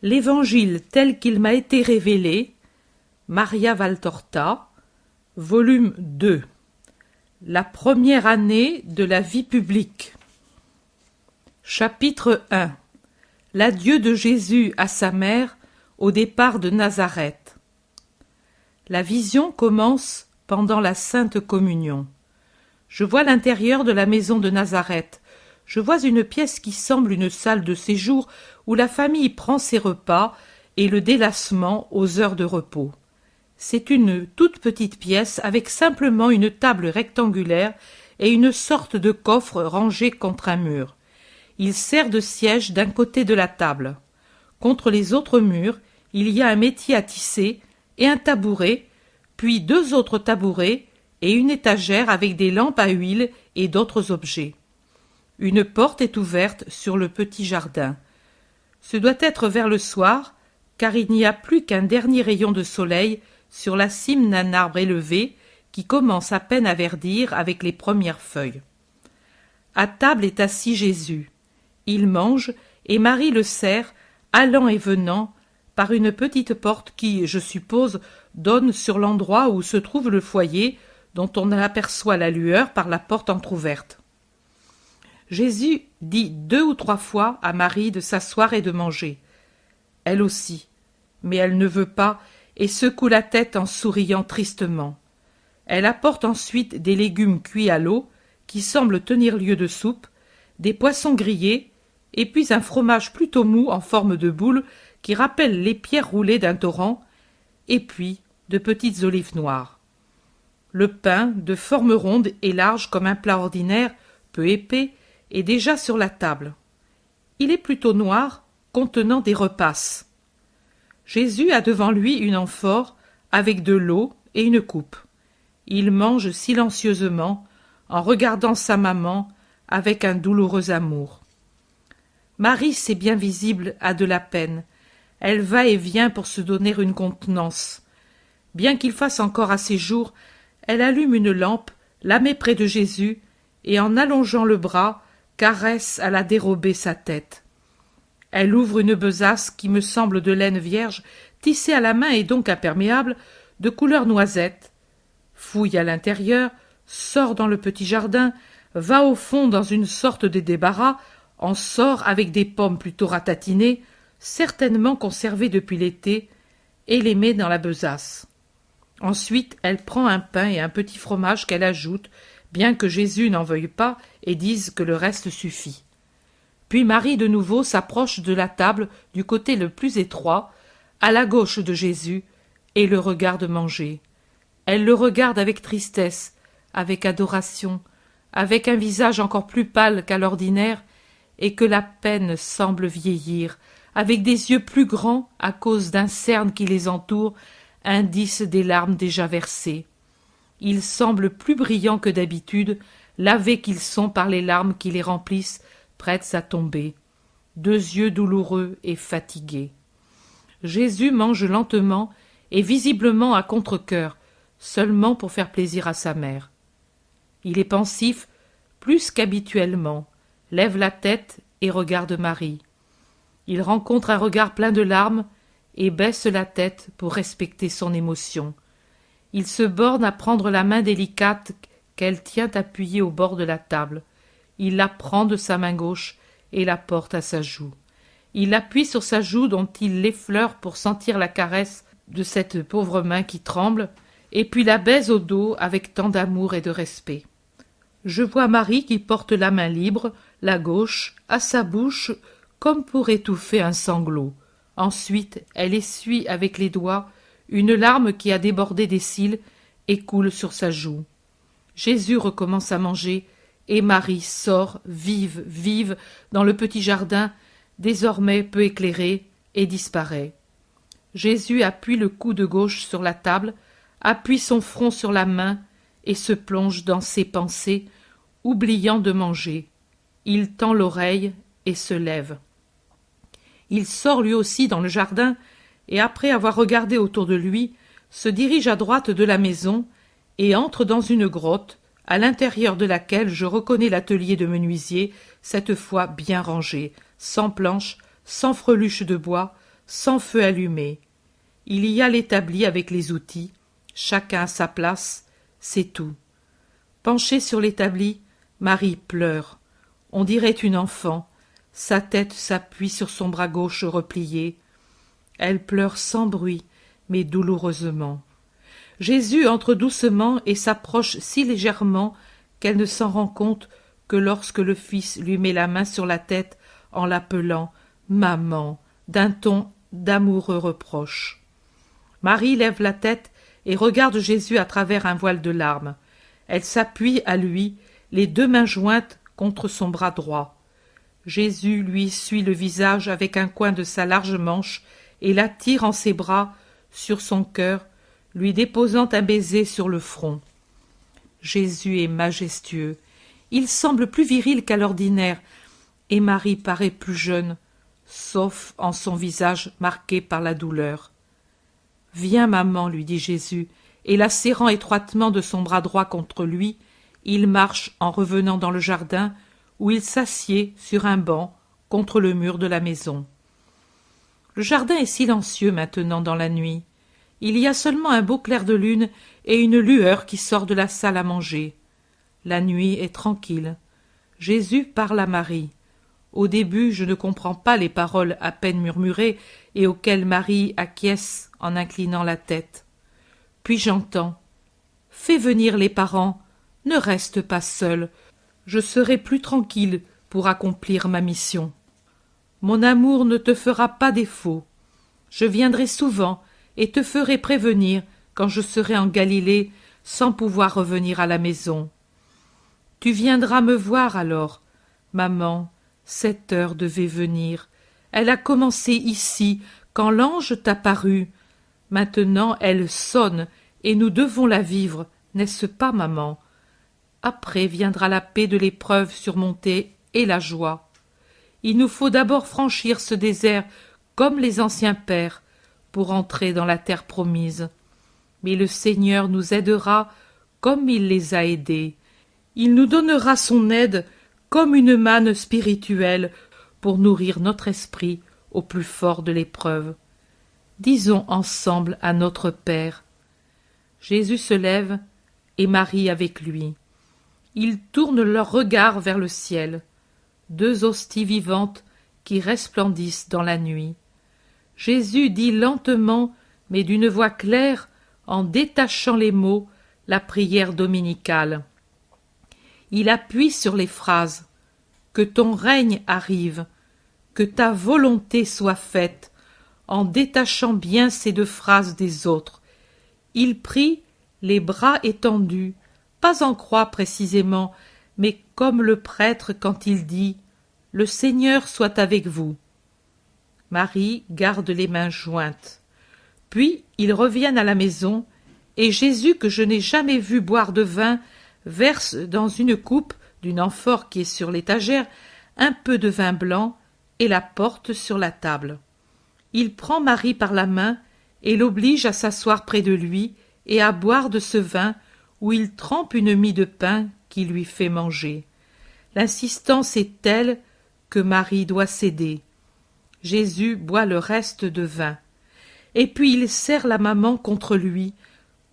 L'Évangile tel qu'il m'a été révélé, Maria Valtorta, volume 2. La première année de la vie publique. Chapitre 1. L'adieu de Jésus à sa mère au départ de Nazareth. La vision commence pendant la Sainte Communion. Je vois l'intérieur de la maison de Nazareth. Je vois une pièce qui semble une salle de séjour où la famille prend ses repas et le délassement aux heures de repos. C'est une toute petite pièce avec simplement une table rectangulaire et une sorte de coffre rangé contre un mur. Il sert de siège d'un côté de la table. Contre les autres murs, il y a un métier à tisser et un tabouret, puis 2 autres tabourets et une étagère avec des lampes à huile et d'autres objets. Une porte est ouverte sur le petit jardin. Ce doit être vers le soir, car il n'y a plus qu'un dernier rayon de soleil sur la cime d'un arbre élevé qui commence à peine à verdir avec les premières feuilles. À table est assis Jésus. Il mange et Marie le sert, allant et venant, par une petite porte qui, je suppose, donne sur l'endroit où se trouve le foyer, dont on aperçoit la lueur par la porte entr'ouverte. Jésus dit 2 ou 3 fois à Marie de s'asseoir et de manger. Elle aussi, mais elle ne veut pas et secoue la tête en souriant tristement. Elle apporte ensuite des légumes cuits à l'eau, qui semblent tenir lieu de soupe, des poissons grillés, et puis un fromage plutôt mou en forme de boule qui rappelle les pierres roulées d'un torrent, et puis de petites olives noires. Le pain, de forme ronde et large comme un plat ordinaire, peu épais, est déjà sur la table. Il est plutôt noir, contenant des repasses. Jésus a devant lui une amphore avec de l'eau et une coupe. Il mange silencieusement, en regardant sa maman avec un douloureux amour. Marie, c'est bien visible, a de la peine. Elle va et vient pour se donner une contenance. Bien qu'il fasse encore assez jour, elle allume une lampe, la met près de Jésus, et en allongeant le bras, caresse à la dérobée sa tête. Elle ouvre une besace qui me semble de laine vierge, tissée à la main et donc imperméable, de couleur noisette, fouille à l'intérieur, sort dans le petit jardin, va au fond dans une sorte de débarras, en sort avec des pommes plutôt ratatinées, certainement conservées depuis l'été, et les met dans la besace. Ensuite, elle prend un pain et un petit fromage qu'elle ajoute, bien que Jésus n'en veuille pas et dise que le reste suffit. Puis Marie de nouveau s'approche de la table du côté le plus étroit, à la gauche de Jésus, et le regarde manger. Elle le regarde avec tristesse, avec adoration, avec un visage encore plus pâle qu'à l'ordinaire, et que la peine semble vieillir, avec des yeux plus grands à cause d'un cerne qui les entoure, indice des larmes déjà versées. Ils semblent plus brillants que d'habitude, lavés qu'ils sont par les larmes qui les remplissent, prêtes à tomber. 2 yeux douloureux et fatigués. Jésus mange lentement et visiblement à contre-cœur, seulement pour faire plaisir à sa mère. Il est pensif plus qu'habituellement, lève la tête et regarde Marie. Il rencontre un regard plein de larmes et baisse la tête pour respecter son émotion. Il se borne à prendre la main délicate qu'elle tient appuyée au bord de la table. Il la prend de sa main gauche et la porte à sa joue. Il appuie sur sa joue dont il l'effleure pour sentir la caresse de cette pauvre main qui tremble, et puis la baise au dos avec tant d'amour et de respect. Je vois Marie qui porte la main libre, la gauche, à sa bouche, comme pour étouffer un sanglot. Ensuite, elle essuie avec les doigts une larme qui a débordé des cils et coule sur sa joue. Jésus recommence à manger, et Marie sort, vive, vive, dans le petit jardin, désormais peu éclairé, et disparaît. Jésus appuie le coude gauche sur la table, appuie son front sur la main, et se plonge dans ses pensées, oubliant de manger. Il tend l'oreille et se lève. Il sort lui aussi dans le jardin, et après avoir regardé autour de lui, se dirige à droite de la maison et entre dans une grotte, à l'intérieur de laquelle je reconnais l'atelier de menuisier, cette fois bien rangé, sans planches, sans freluches de bois, sans feu allumé. Il y a l'établi avec les outils, chacun à sa place, c'est tout. Penchée sur l'établi, Marie pleure. On dirait une enfant. Sa tête s'appuie sur son bras gauche replié. Elle pleure sans bruit, mais douloureusement. Jésus entre doucement et s'approche si légèrement qu'elle ne s'en rend compte que lorsque le Fils lui met la main sur la tête en l'appelant « Maman » d'un ton d'amoureux reproche. Marie lève la tête et regarde Jésus à travers un voile de larmes. Elle s'appuie à lui, les deux mains jointes contre son bras droit. Jésus lui essuie le visage avec un coin de sa large manche et l'attire en ses bras sur son cœur, lui déposant un baiser sur le front. Jésus est majestueux. Il semble plus viril qu'à l'ordinaire, et Marie paraît plus jeune, sauf en son visage marqué par la douleur. « Viens, maman, lui dit Jésus, et la serrant étroitement de son bras droit contre lui, il marche en revenant dans le jardin, où il s'assied sur un banc contre le mur de la maison. Le jardin est silencieux maintenant dans la nuit. Il y a seulement un beau clair de lune et une lueur qui sort de la salle à manger. La nuit est tranquille. Jésus parle à Marie. Au début, je ne comprends pas les paroles à peine murmurées et auxquelles Marie acquiesce en inclinant la tête. Puis j'entends « Fais venir les parents, ne reste pas seul, je serai plus tranquille pour accomplir ma mission. Mon amour ne te fera pas défaut. Je viendrai souvent et te ferai prévenir quand je serai en Galilée sans pouvoir revenir à la maison. Tu viendras me voir alors. Maman, cette heure devait venir. Elle a commencé ici, quand l'ange t'apparut. Maintenant elle sonne, et nous devons la vivre, n'est-ce pas, maman? Après viendra la paix de l'épreuve surmontée et la joie. Il nous faut d'abord franchir ce désert comme les anciens pères, pour entrer dans la terre promise. Mais le Seigneur nous aidera comme il les a aidés. Il nous donnera son aide comme une manne spirituelle pour nourrir notre esprit au plus fort de l'épreuve. Disons ensemble à notre Père. Jésus se lève et Marie avec lui. Ils tournent leurs regards vers le ciel, deux hosties vivantes qui resplendissent dans la nuit. Jésus dit lentement, mais d'une voix claire, en détachant les mots, la prière dominicale. Il appuie sur les phrases « Que ton règne arrive, que ta volonté soit faite », en détachant bien ces deux phrases des autres. Il prie, les bras étendus, pas en croix précisément, mais comme le prêtre quand il dit « Le Seigneur soit avec vous ». Marie garde les mains jointes. Puis ils reviennent à la maison, et Jésus, que je n'ai jamais vu boire de vin, verse dans une coupe d'une amphore qui est sur l'étagère un peu de vin blanc et la porte sur la table. Il prend Marie par la main et l'oblige à s'asseoir près de lui et à boire de ce vin où il trempe une mie de pain qui lui fait manger. L'insistance est telle que Marie doit céder. Jésus boit le reste de vin. Et puis il serre la maman contre lui,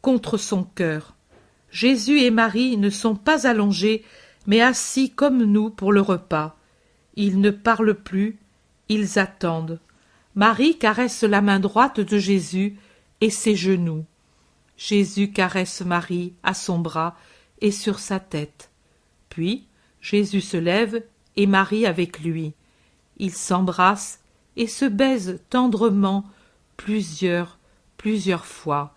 contre son cœur. Jésus et Marie ne sont pas allongés, mais assis comme nous pour le repas. Ils ne parlent plus, ils attendent. Marie caresse la main droite de Jésus et ses genoux. Jésus caresse Marie à son bras et sur sa tête. Puis Jésus se lève et Marie avec lui. Ils s'embrassent et se baisent tendrement plusieurs fois.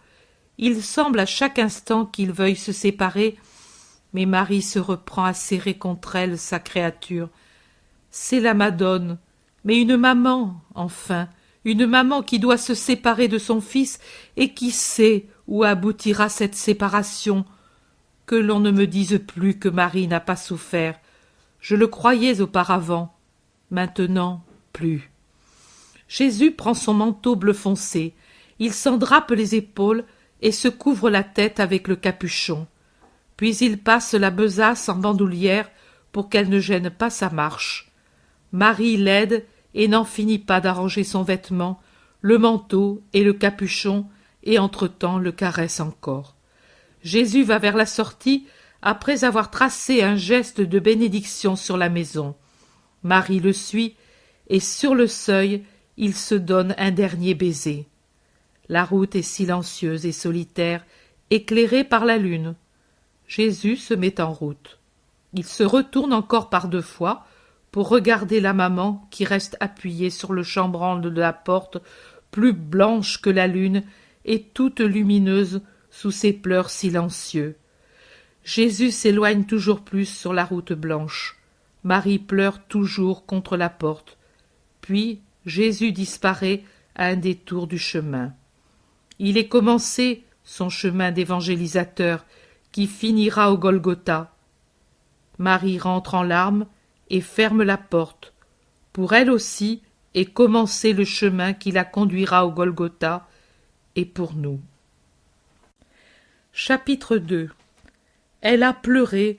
Il semble à chaque instant qu'ils veuillent se séparer, mais Marie se reprend à serrer contre elle sa créature. C'est la Madone, mais une maman, enfin, une maman qui doit se séparer de son fils et qui sait où aboutira cette séparation. Que l'on ne me dise plus que Marie n'a pas souffert. Je le croyais auparavant, maintenant plus. Jésus prend son manteau bleu foncé, il s'en drape les épaules et se couvre la tête avec le capuchon. Puis il passe la besace en bandoulière pour qu'elle ne gêne pas sa marche. Marie l'aide et n'en finit pas d'arranger son vêtement, le manteau et le capuchon, et entre-temps le caresse encore. Jésus va vers la sortie après avoir tracé un geste de bénédiction sur la maison. Marie le suit, et sur le seuil, il se donne un dernier baiser. La route est silencieuse et solitaire, éclairée par la lune. Jésus se met en route. Il se retourne encore par 2 fois pour regarder la maman qui reste appuyée sur le chambranle de la porte, plus blanche que la lune et toute lumineuse sous ses pleurs silencieux. Jésus s'éloigne toujours plus sur la route blanche. Marie pleure toujours contre la porte. Puis Jésus disparaît à un détour du chemin. Il est commencé son chemin d'évangélisateur qui finira au Golgotha. Marie rentre en larmes et ferme la porte. Pour elle aussi est commencé le chemin qui la conduira au Golgotha, et pour nous. Chapitre 2. Elle a pleuré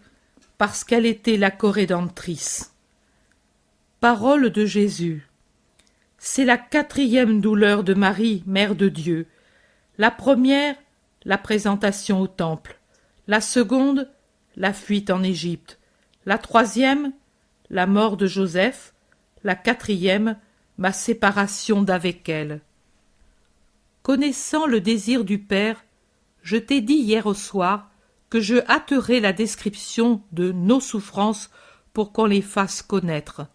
parce qu'elle était la corédentrice. Parole de Jésus. C'est la 4e douleur de Marie, Mère de Dieu. La première, la présentation au temple. La seconde, la fuite en Égypte. La 3e, la mort de Joseph. La 4e, ma séparation d'avec elle. Connaissant le désir du Père, je t'ai dit hier au soir que je hâterais la description de nos souffrances pour qu'on les fasse connaître.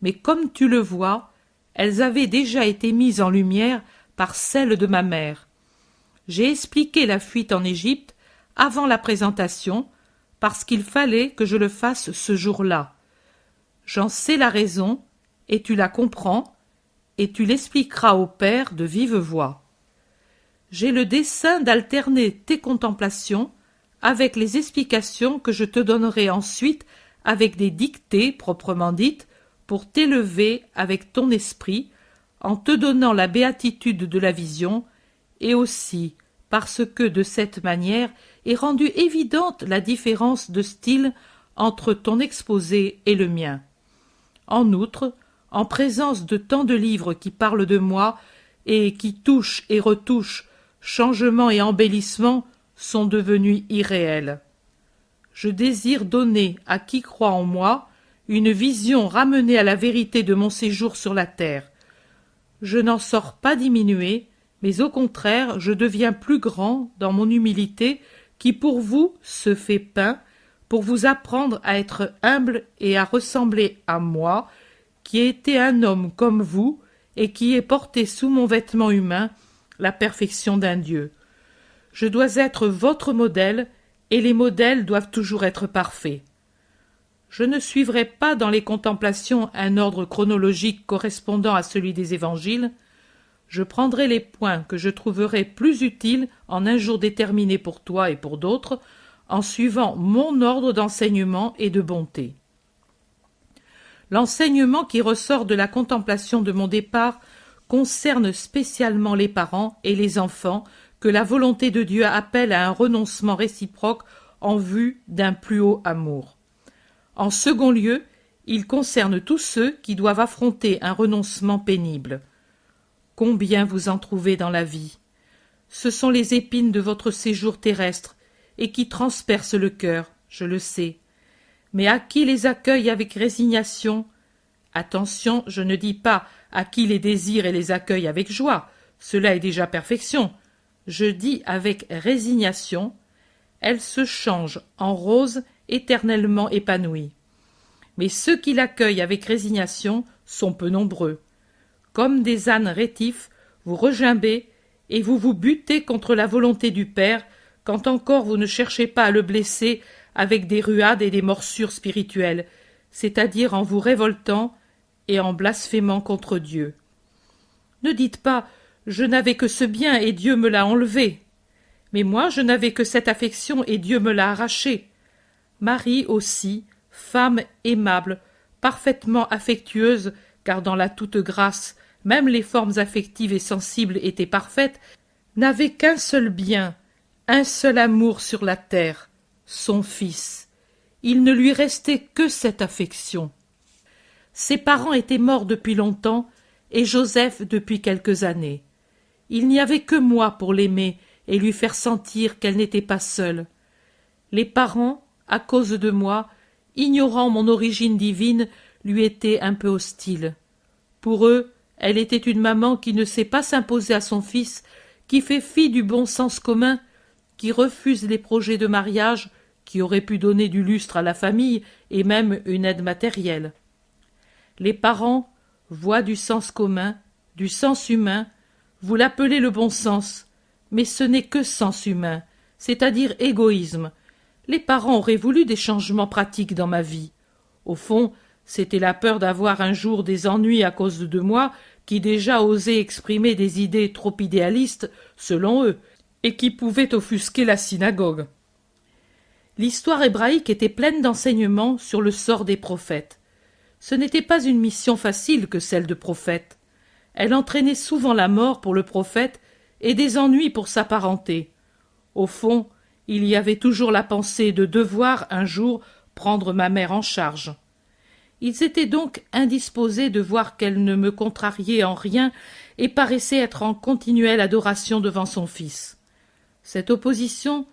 Mais comme tu le vois, elles avaient déjà été mises en lumière par celle de ma mère. J'ai expliqué la fuite en Égypte avant la présentation, parce qu'il fallait que je le fasse ce jour-là. J'en sais la raison, et tu la comprends, et tu l'expliqueras au Père de vive voix. J'ai le dessein d'alterner tes contemplations avec les explications que je te donnerai ensuite avec des dictées proprement dites, pour t'élever avec ton esprit, en te donnant la béatitude de la vision, et aussi parce que de cette manière est rendue évidente la différence de style entre ton exposé et le mien. En outre, en présence de tant de livres qui parlent de moi et qui touchent et retouchent, changements et embellissements sont devenus irréels. Je désire donner à qui croit en moi une vision ramenée à la vérité de mon séjour sur la terre. Je n'en sors pas diminué, mais au contraire, je deviens plus grand dans mon humilité qui pour vous se fait pain, pour vous apprendre à être humble et à ressembler à moi, qui ai été un homme comme vous et qui ai porté sous mon vêtement humain la perfection d'un Dieu. Je dois être votre modèle, et les modèles doivent toujours être parfaits. Je ne suivrai pas dans les contemplations un ordre chronologique correspondant à celui des évangiles. Je prendrai les points que je trouverai plus utiles en un jour déterminé pour toi et pour d'autres, en suivant mon ordre d'enseignement et de bonté. L'enseignement qui ressort de la contemplation de mon départ concerne spécialement les parents et les enfants que la volonté de Dieu appelle à un renoncement réciproque en vue d'un plus haut amour. En second lieu, il concerne tous ceux qui doivent affronter un renoncement pénible. Combien vous en trouvez dans la vie? Ce sont les épines de votre séjour terrestre et qui transpercent le cœur, je le sais. Mais à qui les accueille avec résignation? Attention, je ne dis pas à qui les désire et les accueille avec joie, cela est déjà perfection. Je dis avec résignation, elle se change en rose éternellement épanouie. Mais ceux qui l'accueillent avec résignation sont peu nombreux. Comme des ânes rétifs, vous regimbez et vous vous butez contre la volonté du Père, quand encore vous ne cherchez pas à le blesser avec des ruades et des morsures spirituelles, c'est-à-dire en vous révoltant et en blasphémant contre Dieu. Ne dites pas « je n'avais que ce bien et Dieu me l'a enlevé ». Mais moi je n'avais que cette affection et Dieu me l'a arrachée. Marie aussi, femme aimable, parfaitement affectueuse, car dans la toute grâce, même les formes affectives et sensibles étaient parfaites, n'avait qu'un seul bien, un seul amour sur la terre, son fils. Il ne lui restait que cette affection. Ses parents étaient morts depuis longtemps, et Joseph depuis quelques années. Il n'y avait que moi pour l'aimer et lui faire sentir qu'elle n'était pas seule. Les parents, à cause de moi, ignorant mon origine divine, lui étaient un peu hostiles. Pour eux, elle était une maman qui ne sait pas s'imposer à son fils, qui fait fi du bon sens commun, qui refuse les projets de mariage qui auraient pu donner du lustre à la famille et même une aide matérielle. Les parents voient du sens commun, du sens humain, vous l'appelez le bon sens, mais ce n'est que sens humain, c'est-à-dire égoïsme. Les parents auraient voulu des changements pratiques dans ma vie. Au fond, c'était la peur d'avoir un jour des ennuis à cause de moi, qui déjà osaient exprimer des idées trop idéalistes, selon eux, et qui pouvaient offusquer la synagogue. L'histoire hébraïque était pleine d'enseignements sur le sort des prophètes. Ce n'était pas une mission facile que celle de prophète. Elle entraînait souvent la mort pour le prophète et des ennuis pour sa parenté. Au fond, il y avait toujours la pensée de devoir un jour prendre ma mère en charge. Ils étaient donc indisposés de voir qu'elle ne me contrariait en rien et paraissait être en continuelle adoration devant son fils. Cette opposition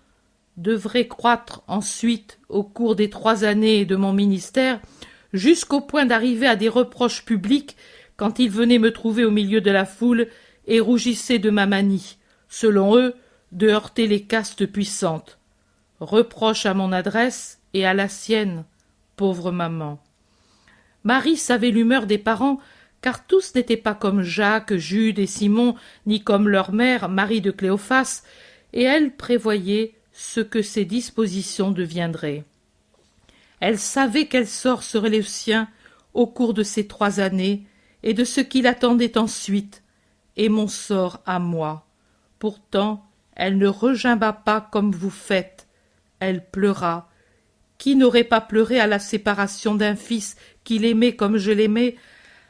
devrait croître ensuite au cours des 3 années de mon ministère, jusqu'au point d'arriver à des reproches publics quand ils venaient me trouver au milieu de la foule et rougissaient de ma manie, selon eux, de heurter les castes puissantes. Reproches à mon adresse et à la sienne, pauvre maman. Marie savait l'humeur des parents, car tous n'étaient pas comme Jacques, Jude et Simon, ni comme leur mère, Marie de Cléophas, et elle prévoyait ce que ses dispositions deviendraient. Elle savait quel sort serait le sien au cours de ces 3 années, et de ce qui l'attendait ensuite, et mon sort à moi. Pourtant, elle ne regimba pas comme vous faites. Elle pleura. Qui n'aurait pas pleuré à la séparation d'un fils qu'il aimait comme je l'aimais,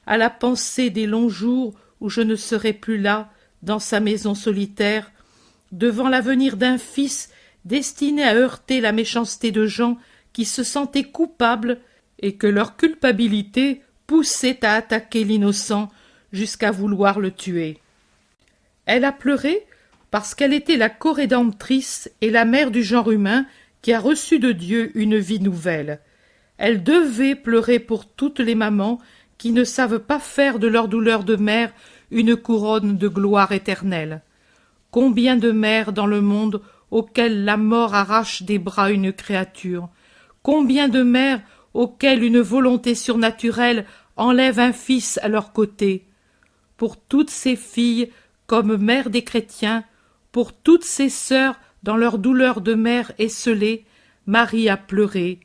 à la pensée des longs jours où je ne serais plus là, dans sa maison solitaire, devant l'avenir d'un fils destiné à heurter la méchanceté de gens qui se sentaient coupables et que leur culpabilité poussait à attaquer l'innocent jusqu'à vouloir le tuer. Elle a pleuré parce qu'elle était la corédemptrice et la mère du genre humain qui a reçu de Dieu une vie nouvelle. Elle devait pleurer pour toutes les mamans qui ne savent pas faire de leur douleur de mère une couronne de gloire éternelle. Combien de mères dans le monde auxquelles la mort arrache des bras une créature? Combien de mères auxquelles une volonté surnaturelle enlève un fils à leur côté? Pour toutes ces filles, comme mères des chrétiens, pour toutes ces sœurs dans leur douleur de mère esselée, Marie a pleuré,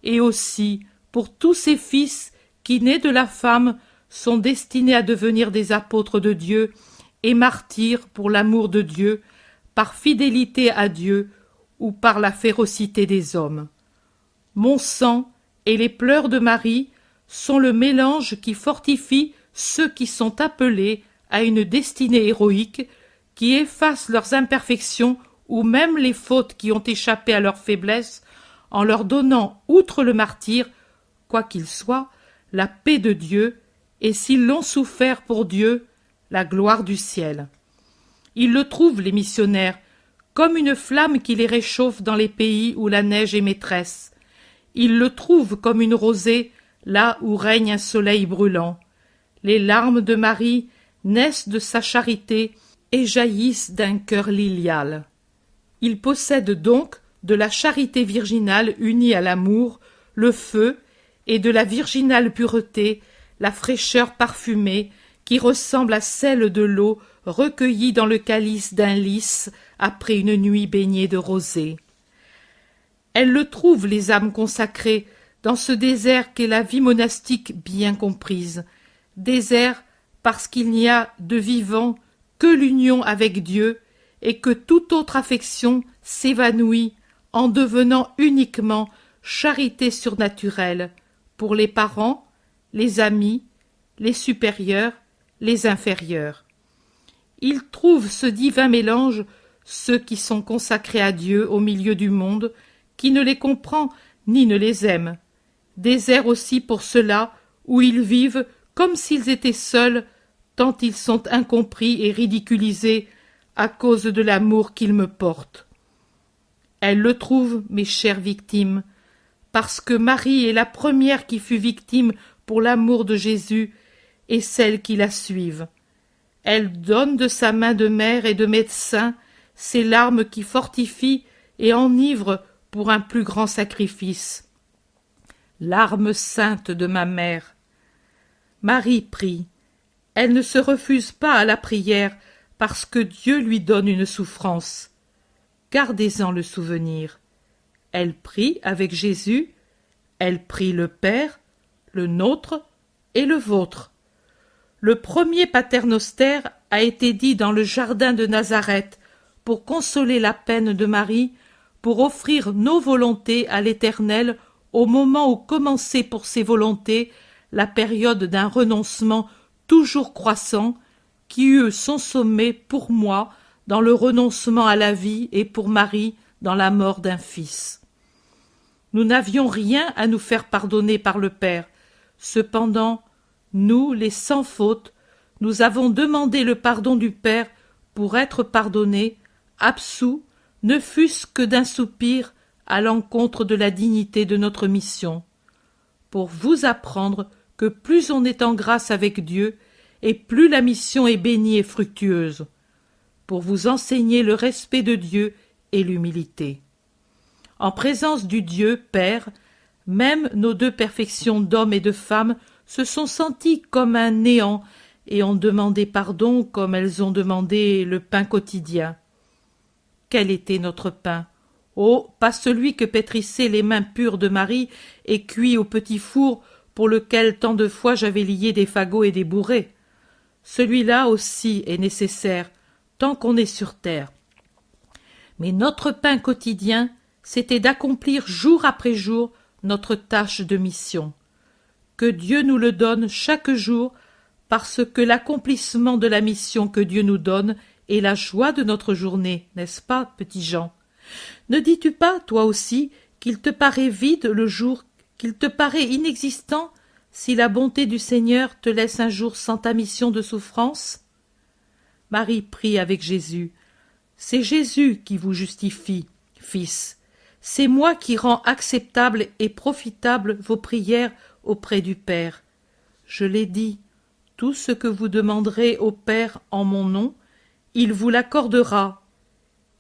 et aussi pour tous ces fils qui, nés de la femme, sont destinés à devenir des apôtres de Dieu et martyrs pour l'amour de Dieu, par fidélité à Dieu ou par la férocité des hommes. Mon sang et les pleurs de Marie sont le mélange qui fortifie ceux qui sont appelés à une destinée héroïque, qui efface leurs imperfections ou même les fautes qui ont échappé à leur faiblesse, en leur donnant, outre le martyre, quoi qu'il soit, la paix de Dieu, et s'ils l'ont souffert pour Dieu, la gloire du ciel. Ils le trouvent, les missionnaires, comme une flamme qui les réchauffe dans les pays où la neige est maîtresse. Ils le trouvent comme une rosée, là où règne un soleil brûlant. Les larmes de Marie naissent de sa charité et jaillissent d'un cœur lilial. Il possède donc de la charité virginale unie à l'amour, le feu, et de la virginale pureté, la fraîcheur parfumée, qui ressemble à celle de l'eau recueillie dans le calice d'un lys après une nuit baignée de rosée. Elles le trouvent, les âmes consacrées, dans ce désert qu'est la vie monastique bien comprise, désert parce qu'il n'y a de vivant que l'union avec Dieu et que toute autre affection s'évanouit en devenant uniquement charité surnaturelle pour les parents, les amis, les supérieurs, les inférieurs. Ils trouvent ce divin mélange, ceux qui sont consacrés à Dieu au milieu du monde, qui ne les comprend ni ne les aime. Désert aussi pour ceux-là où ils vivent comme s'ils étaient seuls, tant ils sont incompris et ridiculisés à cause de l'amour qu'ils me portent. Elle le trouve, mes chères victimes, parce que Marie est la première qui fut victime pour l'amour de Jésus et celles qui la suivent. Elle donne de sa main de mère et de médecin ces larmes qui fortifient et enivrent pour un plus grand sacrifice. Larmes saintes de ma mère. Marie prie. Elle ne se refuse pas à la prière parce que Dieu lui donne une souffrance. Gardez-en le souvenir. Elle prie avec Jésus, elle prie le Père, le nôtre et le vôtre. Le premier paternoster a été dit dans le jardin de Nazareth pour consoler la peine de Marie, pour offrir nos volontés à l'Éternel au moment où commençait pour ses volontés la période d'un renoncement toujours croissant qui eut son sommet pour moi dans le renoncement à la vie et pour Marie dans la mort d'un fils. Nous n'avions rien à nous faire pardonner par le Père. Cependant, nous, les sans faute, nous avons demandé le pardon du Père pour être pardonnés, absous, ne fût-ce que d'un soupir à l'encontre de la dignité de notre mission, pour vous apprendre que plus on est en grâce avec Dieu, et plus la mission est bénie et fructueuse, pour vous enseigner le respect de Dieu et l'humilité. En présence du Dieu Père, même nos deux perfections d'hommes et de femmes se sont senties comme un néant et ont demandé pardon comme elles ont demandé le pain quotidien. Quel était notre pain? Oh, pas celui que pétrissaient les mains pures de Marie et cuit au petit four pour lequel tant de fois j'avais lié des fagots et des bourrées. Celui-là aussi est nécessaire, tant qu'on est sur terre. Mais notre pain quotidien, c'était d'accomplir jour après jour notre tâche de mission. Que Dieu nous le donne chaque jour, parce que l'accomplissement de la mission que Dieu nous donne est la joie de notre journée, n'est-ce pas, petit Jean? Ne dis-tu pas, toi aussi, qu'il te paraît vide le jour, qu'il te paraît inexistant, si la bonté du Seigneur te laisse un jour sans ta mission de souffrance? Marie prie avec Jésus. C'est Jésus qui vous justifie, fils. C'est moi qui rends acceptable et profitable vos prières auprès du Père. Je l'ai dit, tout ce que vous demanderez au Père en mon nom, il vous l'accordera.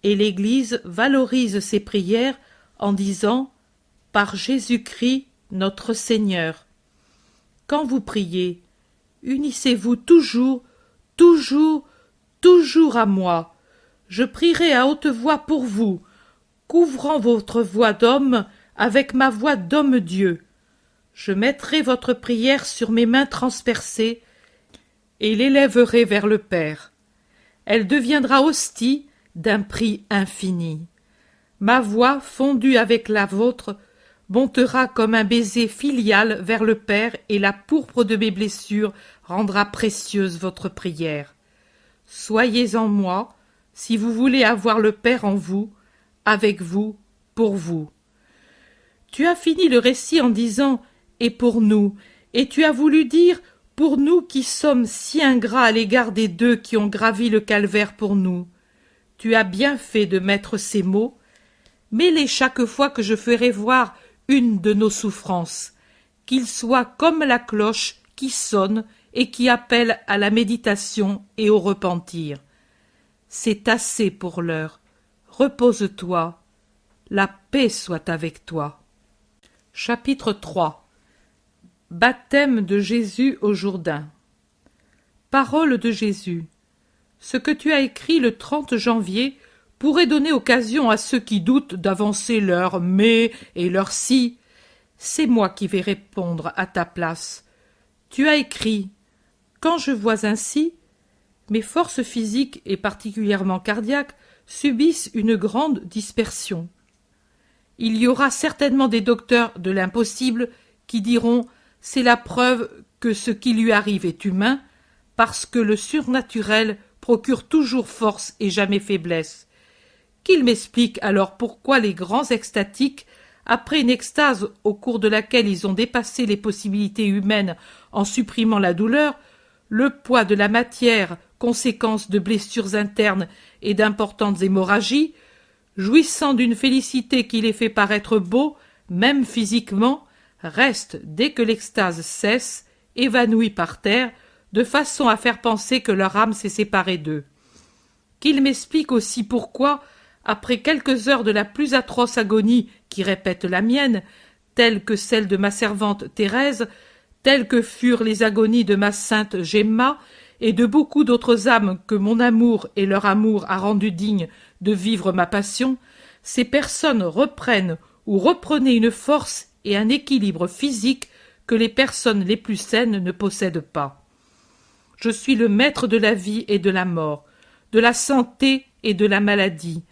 Et l'Église valorise ses prières en disant « Par Jésus-Christ, notre Seigneur ». Quand vous priez, unissez-vous toujours, toujours, toujours à moi. Je prierai à haute voix pour vous, couvrant votre voix d'homme avec ma voix d'homme-dieu. Je mettrai votre prière sur mes mains transpercées et l'élèverai vers le Père. Elle deviendra hostie d'un prix infini. Ma voix, fondue avec la vôtre, montera comme un baiser filial vers le Père et la pourpre de mes blessures rendra précieuse votre prière. Soyez en moi, si vous voulez avoir le Père en vous, avec vous, pour vous. Tu as fini le récit en disant « et pour nous », et tu as voulu dire « pour nous qui sommes si ingrats à l'égard des deux qui ont gravi le calvaire pour nous ». Tu as bien fait de mettre ces mots. Mets-les chaque fois que je ferai voir une de nos souffrances, qu'il soit comme la cloche qui sonne et qui appelle à la méditation et au repentir. C'est assez pour l'heure. Repose-toi. La paix soit avec toi. Chapitre 3. Baptême de Jésus au Jourdain. Parole de Jésus. Ce que tu as écrit le 30 janvier pourrait donner occasion à ceux qui doutent d'avancer leur « mais » et leur « si ». C'est moi qui vais répondre à ta place. Tu as écrit « Quand je vois ainsi, mes forces physiques et particulièrement cardiaques subissent une grande dispersion. Il y aura certainement des docteurs de l'impossible qui diront « c'est la preuve que ce qui lui arrive est humain, parce que le surnaturel procure toujours force et jamais faiblesse. Qu'ils m'expliquent alors pourquoi les grands extatiques, après une extase au cours de laquelle ils ont dépassé les possibilités humaines en supprimant la douleur, le poids de la matière, conséquence de blessures internes et d'importantes hémorragies, jouissant d'une félicité qui les fait paraître beaux, même physiquement, restent, dès que l'extase cesse, évanouis par terre, de façon à faire penser que leur âme s'est séparée d'eux. Qu'ils m'expliquent aussi pourquoi, après quelques heures de la plus atroce agonie qui répète la mienne, telle que celle de ma servante Thérèse, telles que furent les agonies de ma sainte Gemma et de beaucoup d'autres âmes que mon amour et leur amour a rendues dignes de vivre ma passion, ces personnes reprennent ou reprenaient une force et un équilibre physique que les personnes les plus saines ne possèdent pas. Je suis le maître de la vie et de la mort, de la santé et de la maladie.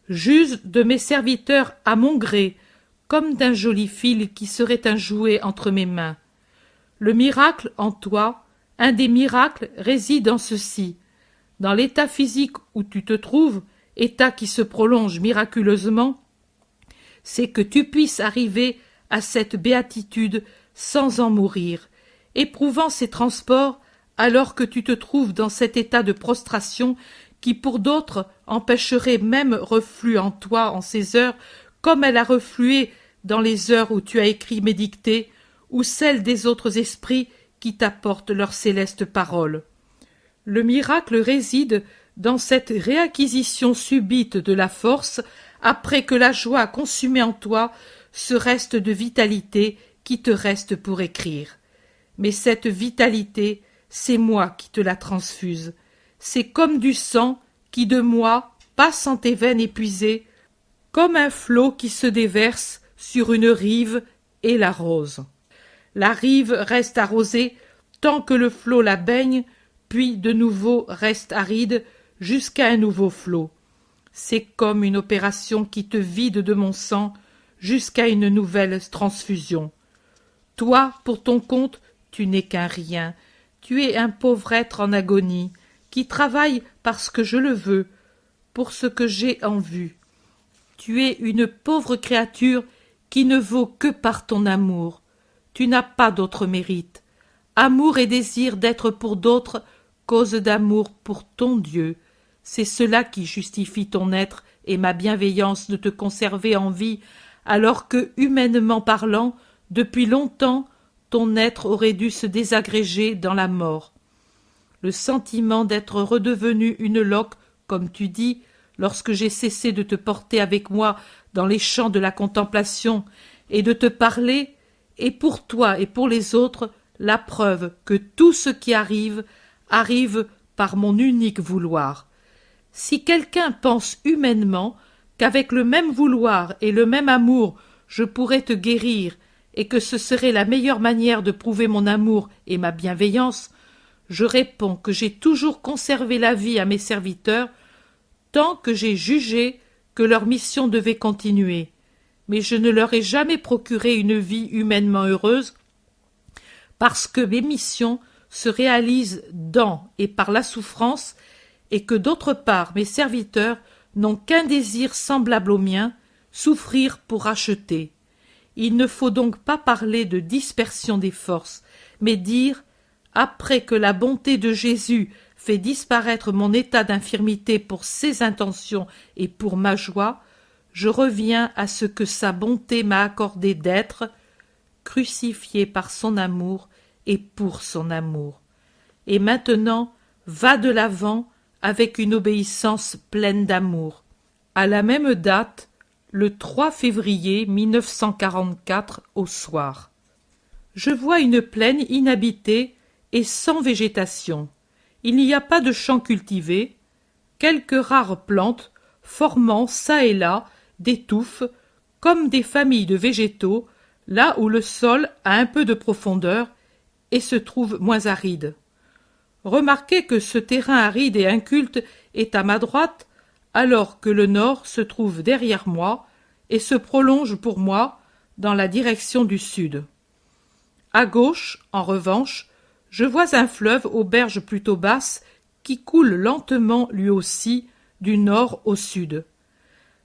J'use de mes serviteurs à mon gré, comme d'un joli fil qui serait un jouet entre mes mains. Le miracle en toi, un des miracles, réside en ceci. Dans l'état physique où tu te trouves, état qui se prolonge miraculeusement, c'est que tu puisses arriver à cette béatitude sans en mourir, éprouvant ces transports alors que tu te trouves dans cet état de prostration qui pour d'autres empêcherait même reflux en toi en ces heures, comme elle a reflué dans les heures où tu as écrit mes dictées, ou celles des autres esprits qui t'apportent leurs célestes paroles. Le miracle réside dans cette réacquisition subite de la force après que la joie a consumé en toi ce reste de vitalité qui te reste pour écrire. Mais cette vitalité, c'est moi qui te la transfuse. C'est comme du sang qui de moi passe en tes veines épuisées, comme un flot qui se déverse sur une rive et l'arrose. La rive reste arrosée tant que le flot la baigne, puis de nouveau reste aride jusqu'à un nouveau flot. C'est comme une opération qui te vide de mon sang jusqu'à une nouvelle transfusion. Toi, pour ton compte, tu n'es qu'un rien. Tu es un pauvre être en agonie, qui travaille parce que je le veux, pour ce que j'ai en vue. Tu es une pauvre créature qui ne vaut que par ton amour. Tu n'as pas d'autre mérite. Amour et désir d'être pour d'autres, cause d'amour pour ton Dieu. C'est cela qui justifie ton être et ma bienveillance de te conserver en vie, alors que, humainement parlant, depuis longtemps, ton être aurait dû se désagréger dans la mort. Le sentiment d'être redevenu une loque, comme tu dis, lorsque j'ai cessé de te porter avec moi dans les champs de la contemplation et de te parler, est pour toi et pour les autres la preuve que tout ce qui arrive, arrive par mon unique vouloir. Si quelqu'un pense humainement qu'avec le même vouloir et le même amour je pourrais te guérir et que ce serait la meilleure manière de prouver mon amour et ma bienveillance, je réponds que j'ai toujours conservé la vie à mes serviteurs tant que j'ai jugé que leur mission devait continuer, mais je ne leur ai jamais procuré une vie humainement heureuse parce que mes missions se réalisent dans et par la souffrance et que d'autre part mes serviteurs n'ont qu'un désir semblable au mien, souffrir pour acheter. Il ne faut donc pas parler de dispersion des forces, mais dire après que la bonté de Jésus fait disparaître mon état d'infirmité pour ses intentions et pour ma joie, je reviens à ce que sa bonté m'a accordé d'être, crucifié par son amour et pour son amour. Et maintenant, va de l'avant avec une obéissance pleine d'amour. À la même date, le 3 février 1944 au soir. Je vois une plaine inhabitée et sans végétation. Il n'y a pas de champs cultivés, quelques rares plantes formant çà et là des touffes, comme des familles de végétaux, là où le sol a un peu de profondeur et se trouve moins aride. Remarquez que ce terrain aride et inculte est à ma droite, alors que le nord se trouve derrière moi et se prolonge pour moi dans la direction du sud. À gauche, en revanche, je vois un fleuve aux berges plutôt basses qui coule lentement lui aussi du nord au sud.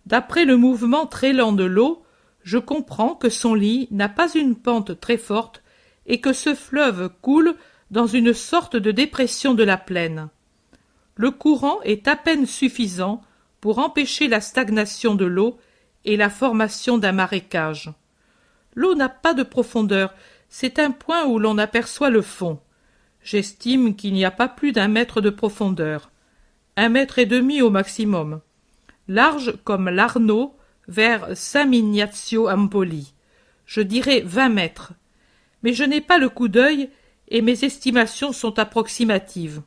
D'après le mouvement très lent de l'eau, je comprends que son lit n'a pas une pente très forte et que ce fleuve coule dans une sorte de dépression de la plaine. Le courant est à peine suffisant pour empêcher la stagnation de l'eau et la formation d'un marécage. L'eau n'a pas de profondeur, c'est un point où l'on aperçoit le fond. J'estime qu'il n'y a pas plus d'1 mètre de profondeur, 1,5 mètres au maximum, large comme l'Arno vers Saint-Mignazio Empoli, je dirais 20 mètres. Mais je n'ai pas le coup d'œil et mes estimations sont approximatives.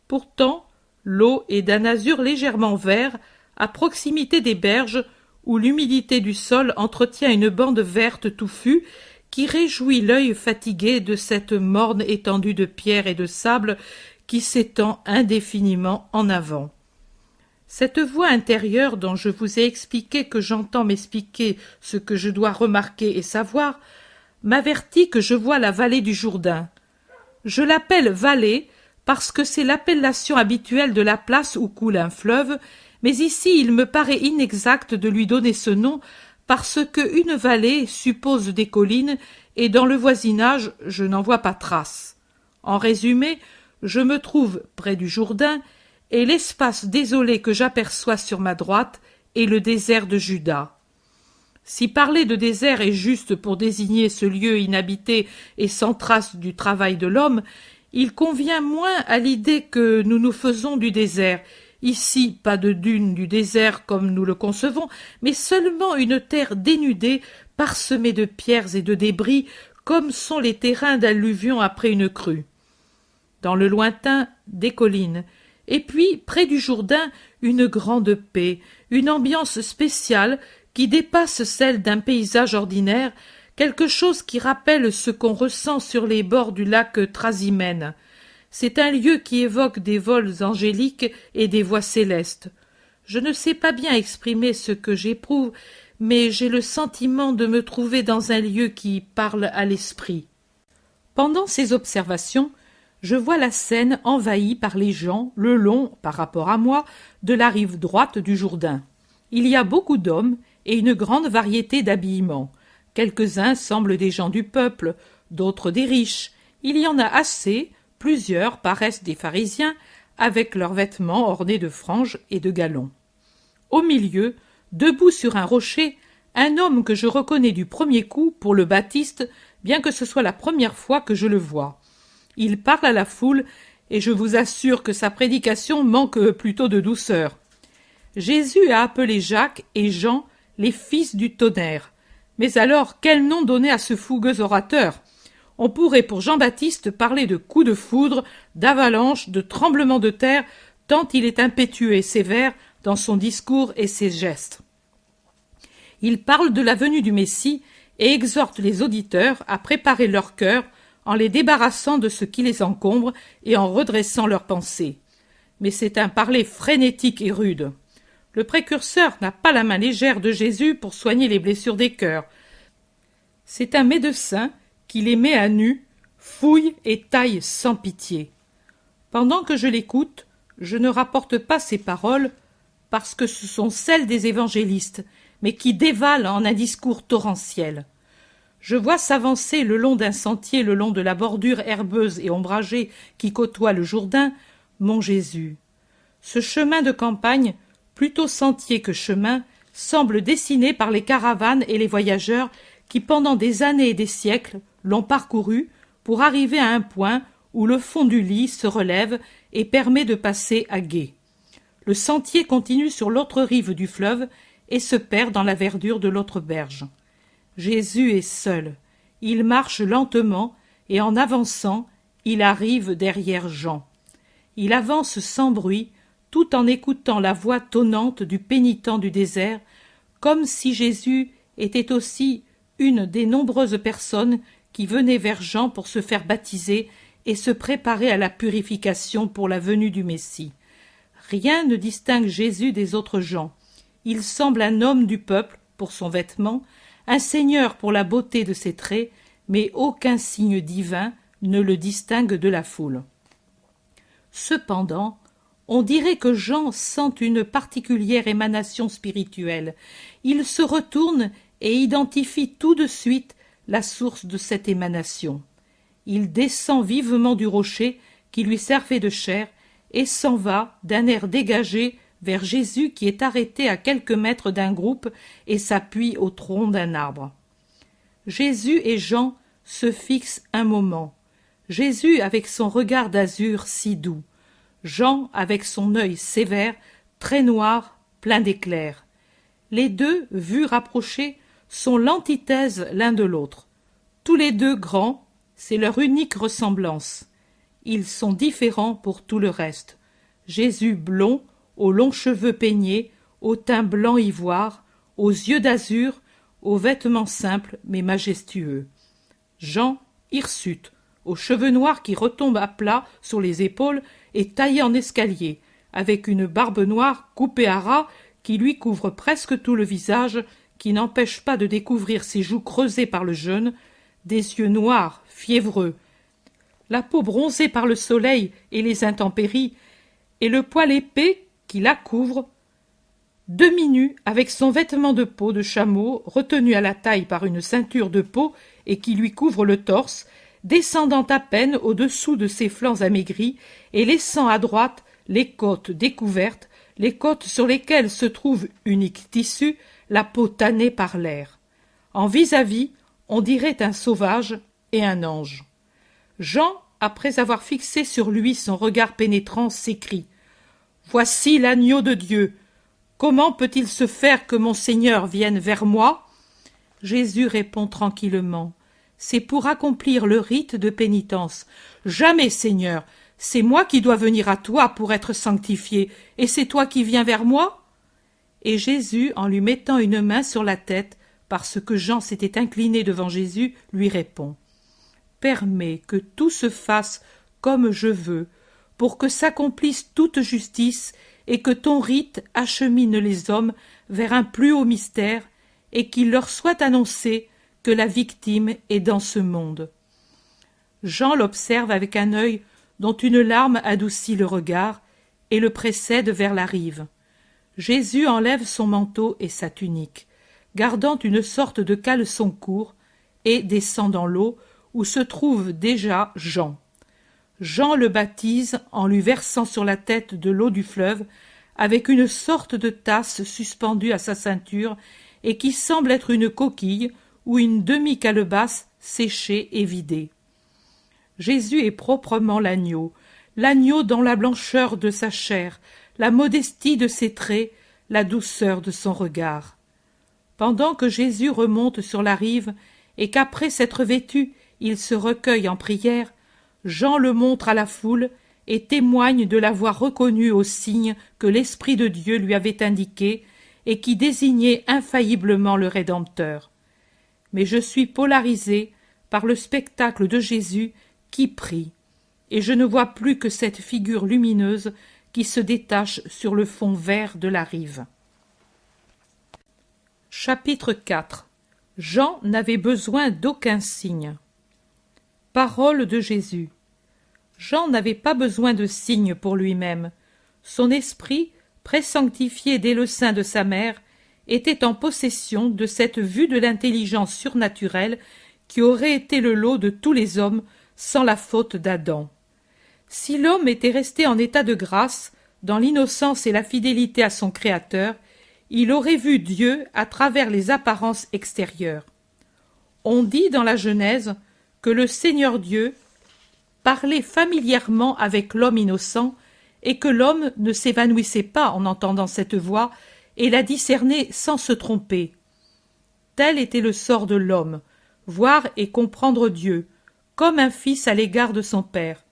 Pourtant, l'eau est d'un azur légèrement vert à proximité des berges où l'humidité du sol entretient une bande verte touffue qui réjouit l'œil fatigué de cette morne étendue de pierre et de sable qui s'étend indéfiniment en avant. Cette voix intérieure dont je vous ai expliqué que j'entends m'expliquer ce que je dois remarquer et savoir, m'avertit que je vois la vallée du Jourdain. Je l'appelle vallée parce que c'est l'appellation habituelle de la place où coule un fleuve, mais ici il me paraît inexact de lui donner ce nom parce que une vallée suppose des collines et dans le voisinage je n'en vois pas trace. En résumé, je me trouve près du Jourdain et l'espace désolé que j'aperçois sur ma droite est le désert de Juda. Si parler de désert est juste pour désigner ce lieu inhabité et sans trace du travail de l'homme, il convient moins à l'idée que nous nous faisons du désert. Ici, pas de dunes du désert comme nous le concevons, mais seulement une terre dénudée, parsemée de pierres et de débris, comme sont les terrains d'alluvion après une crue. Dans le lointain, des collines, et puis, près du Jourdain, une grande paix, une ambiance spéciale qui dépasse celle d'un paysage ordinaire, quelque chose qui rappelle ce qu'on ressent sur les bords du lac Trasimène. C'est un lieu qui évoque des vols angéliques et des voix célestes. Je ne sais pas bien exprimer ce que j'éprouve, mais j'ai le sentiment de me trouver dans un lieu qui parle à l'esprit. Pendant ces observations, je vois la Seine envahie par les gens le long, par rapport à moi, de la rive droite du Jourdain. Il y a beaucoup d'hommes et une grande variété d'habillements. Quelques-uns semblent des gens du peuple, d'autres des riches. Il y en a assez, plusieurs paraissent des pharisiens, avec leurs vêtements ornés de franges et de galons. Au milieu, debout sur un rocher, un homme que je reconnais du premier coup pour le Baptiste, bien que ce soit la première fois que je le vois. Il parle à la foule, et je vous assure que sa prédication manque plutôt de douceur. Jésus a appelé Jacques et Jean les fils du tonnerre. Mais alors, quel nom donner à ce fougueux orateur? On pourrait pour Jean-Baptiste parler de coups de foudre, d'avalanche, de tremblements de terre, tant il est impétueux et sévère dans son discours et ses gestes. Il parle de la venue du Messie et exhorte les auditeurs à préparer leur cœur en les débarrassant de ce qui les encombre et en redressant leurs pensées. Mais c'est un parler frénétique et rude. Le précurseur n'a pas la main légère de Jésus pour soigner les blessures des cœurs. C'est un médecin qui les met à nu, fouille et taille sans pitié. Pendant que je l'écoute, je ne rapporte pas ses paroles parce que ce sont celles des évangélistes, mais qui dévalent en un discours torrentiel. Je vois s'avancer le long d'un sentier, le long de la bordure herbeuse et ombragée qui côtoie le Jourdain, mon Jésus. Ce chemin de campagne, plutôt sentier que chemin, semble dessiné par les caravanes et les voyageurs qui, pendant des années et des siècles, l'ont parcouru pour arriver à un point où le fond du lit se relève et permet de passer à gué. Le sentier continue sur l'autre rive du fleuve et se perd dans la verdure de l'autre berge. Jésus est seul. Il marche lentement et en avançant, il arrive derrière Jean. Il avance sans bruit, tout en écoutant la voix tonnante du pénitent du désert, comme si Jésus était aussi une des nombreuses personnes qui venaient vers Jean pour se faire baptiser et se préparer à la purification pour la venue du Messie. Rien ne distingue Jésus des autres gens. Il semble un homme du peuple pour son vêtement, un seigneur pour la beauté de ses traits, mais aucun signe divin ne le distingue de la foule. Cependant, on dirait que Jean sent une particulière émanation spirituelle. Il se retourne et identifie tout de suite la source de cette émanation. il descend vivement du rocher qui lui servait de chair et s'en va d'un air dégagé vers Jésus qui est arrêté à quelques mètres d'un groupe et s'appuie au tronc d'un arbre. Jésus et Jean se fixent un moment. Jésus avec son regard d'azur si doux, Jean avec son œil sévère, très noir, plein d'éclairs. Les deux, vus rapprochés, sont l'antithèse l'un de l'autre. Tous les deux grands, c'est leur unique ressemblance. Ils sont différents pour tout le reste. Jésus blond, aux longs cheveux peignés, au teint blanc ivoire, aux yeux d'azur, aux vêtements simples mais majestueux. Jean, hirsute, aux cheveux noirs qui retombent à plat sur les épaules et taillés en escalier, avec une barbe noire coupée à ras qui lui couvre presque tout le visage, qui n'empêche pas de découvrir ses joues creusées par le jeûne, des yeux noirs, fiévreux, la peau bronzée par le soleil et les intempéries, et le poil épais qui la couvre, demi-nu avec son vêtement de peau de chameau retenu à la taille par une ceinture de peau et qui lui couvre le torse, descendant à peine au-dessous de ses flancs amaigris et laissant à droite les côtes découvertes, les côtes sur lesquelles se trouve, unique tissu, la peau tannée par l'air. En vis-à-vis, on dirait un sauvage et un ange. Jean, après avoir fixé sur lui son regard pénétrant, s'écrie « Voici l'agneau de Dieu. Comment peut-il se faire que mon Seigneur vienne vers moi ?» Jésus répond tranquillement « C'est pour accomplir le rite de pénitence. Jamais, Seigneur, c'est moi qui dois venir à toi pour être sanctifié, et c'est toi qui viens vers moi ?» Et Jésus, en lui mettant une main sur la tête, parce que Jean s'était incliné devant Jésus, lui répond « Permets que tout se fasse comme je veux, pour que s'accomplisse toute justice et que ton rite achemine les hommes vers un plus haut mystère et qu'il leur soit annoncé que la victime est dans ce monde. » Jean l'observe avec un œil dont une larme adoucit le regard et le précède vers la rive. Jésus enlève son manteau et sa tunique, gardant une sorte de caleçon court, et descend dans l'eau où se trouve déjà Jean. Jean le baptise en lui versant sur la tête de l'eau du fleuve avec une sorte de tasse suspendue à sa ceinture et qui semble être une coquille ou une demi-calebasse séchée et vidée. Jésus est proprement l'agneau dans la blancheur de sa chair, la modestie de ses traits, la douceur de son regard. Pendant que Jésus remonte sur la rive et qu'après s'être vêtu, il se recueille en prière, Jean le montre à la foule et témoigne de l'avoir reconnu au signe que l'Esprit de Dieu lui avait indiqué et qui désignait infailliblement le Rédempteur. Mais je suis polarisé par le spectacle de Jésus qui prie, et je ne vois plus que cette figure lumineuse qui se détache sur le fond vert de la rive. Chapitre 4. Jean n'avait besoin d'aucun signe. Parole de Jésus. Jean n'avait pas besoin de signe pour lui-même. Son esprit, présanctifié dès le sein de sa mère, était en possession de cette vue de l'intelligence surnaturelle qui aurait été le lot de tous les hommes sans la faute d'Adam. Si l'homme était resté en état de grâce, dans l'innocence et la fidélité à son Créateur, il aurait vu Dieu à travers les apparences extérieures. On dit dans la Genèse que le Seigneur Dieu parlait familièrement avec l'homme innocent et que l'homme ne s'évanouissait pas en entendant cette voix et la discernait sans se tromper. Tel était le sort de l'homme, voir et comprendre Dieu, comme un fils à l'égard de son père.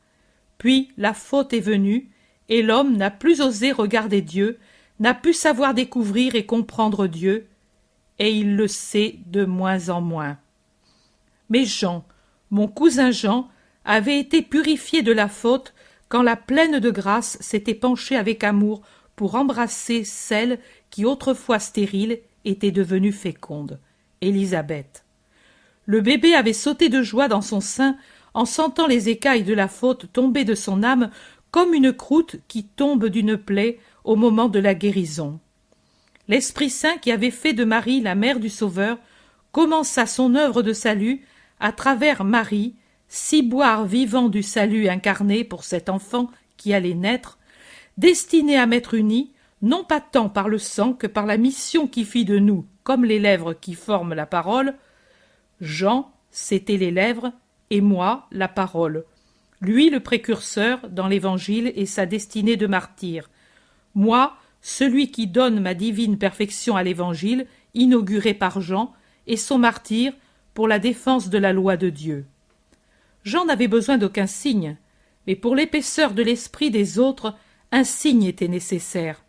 Puis la faute est venue, et l'homme n'a plus osé regarder Dieu, n'a pu savoir découvrir et comprendre Dieu, et il le sait de moins en moins. Mais Jean, mon cousin Jean, avait été purifié de la faute quand la pleine de grâce s'était penchée avec amour pour embrasser celle qui autrefois stérile était devenue féconde, Élisabeth. Le bébé avait sauté de joie dans son sein en sentant les écailles de la faute tomber de son âme comme une croûte qui tombe d'une plaie au moment de la guérison. L'Esprit Saint qui avait fait de Marie la mère du Sauveur commença son œuvre de salut à travers Marie, ciboire vivant du salut incarné pour cet enfant qui allait naître, destiné à m'être uni, non pas tant par le sang que par la mission qui fit de nous comme les lèvres qui forment la parole. Jean, c'était les lèvres, et moi, la parole. Lui, le précurseur dans l'Évangile et sa destinée de martyr. Moi, celui qui donne ma divine perfection à l'Évangile, inauguré par Jean, et son martyr pour la défense de la loi de Dieu. Jean n'avait besoin d'aucun signe, mais pour l'épaisseur de l'esprit des autres, un signe était nécessaire.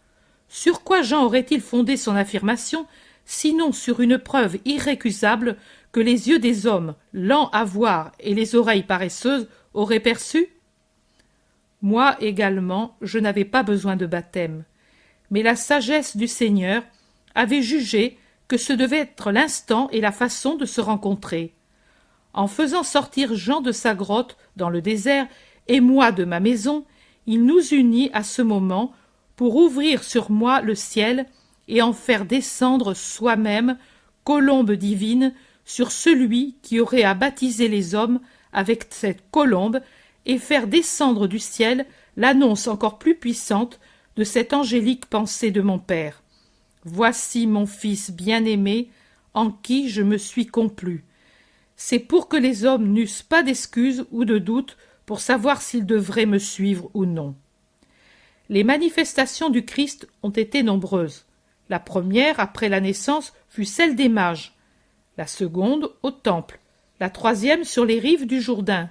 Sur quoi Jean aurait-il fondé son affirmation, sinon sur une preuve irrécusable que les yeux des hommes, lents à voir et les oreilles paresseuses, auraient perçue? Moi également, je n'avais pas besoin de baptême, mais la sagesse du Seigneur avait jugé que ce devait être l'instant et la façon de se rencontrer. En faisant sortir Jean de sa grotte dans le désert et moi de ma maison, il nous unit à ce moment pour ouvrir sur moi le ciel et en faire descendre soi-même, colombe divine, sur celui qui aurait à baptiser les hommes avec cette colombe et faire descendre du ciel l'annonce encore plus puissante de cette angélique pensée de mon Père. Voici mon Fils bien-aimé, en qui je me suis complu. C'est pour que les hommes n'eussent pas d'excuses ou de doutes pour savoir s'ils devraient me suivre ou non. Les manifestations du Christ ont été nombreuses. La première, après la naissance, fut celle des mages. La seconde, au temple. La troisième, sur les rives du Jourdain.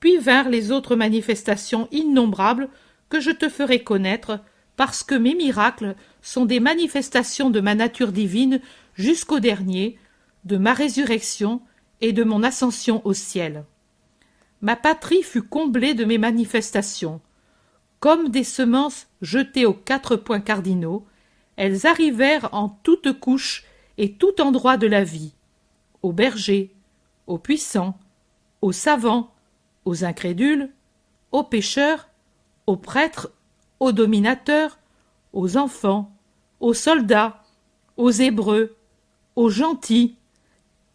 Puis vinrent les autres manifestations innombrables que je te ferai connaître, parce que mes miracles sont des manifestations de ma nature divine jusqu'au dernier, de ma résurrection et de mon ascension au ciel. Ma patrie fut comblée de mes manifestations. Comme des semences jetées aux 4 points cardinaux, elles arrivèrent en toutes couches et tout endroit de la vie, aux bergers, aux puissants, aux savants, aux incrédules, aux pécheurs, aux prêtres, aux dominateurs, aux enfants, aux soldats, aux Hébreux, aux gentils.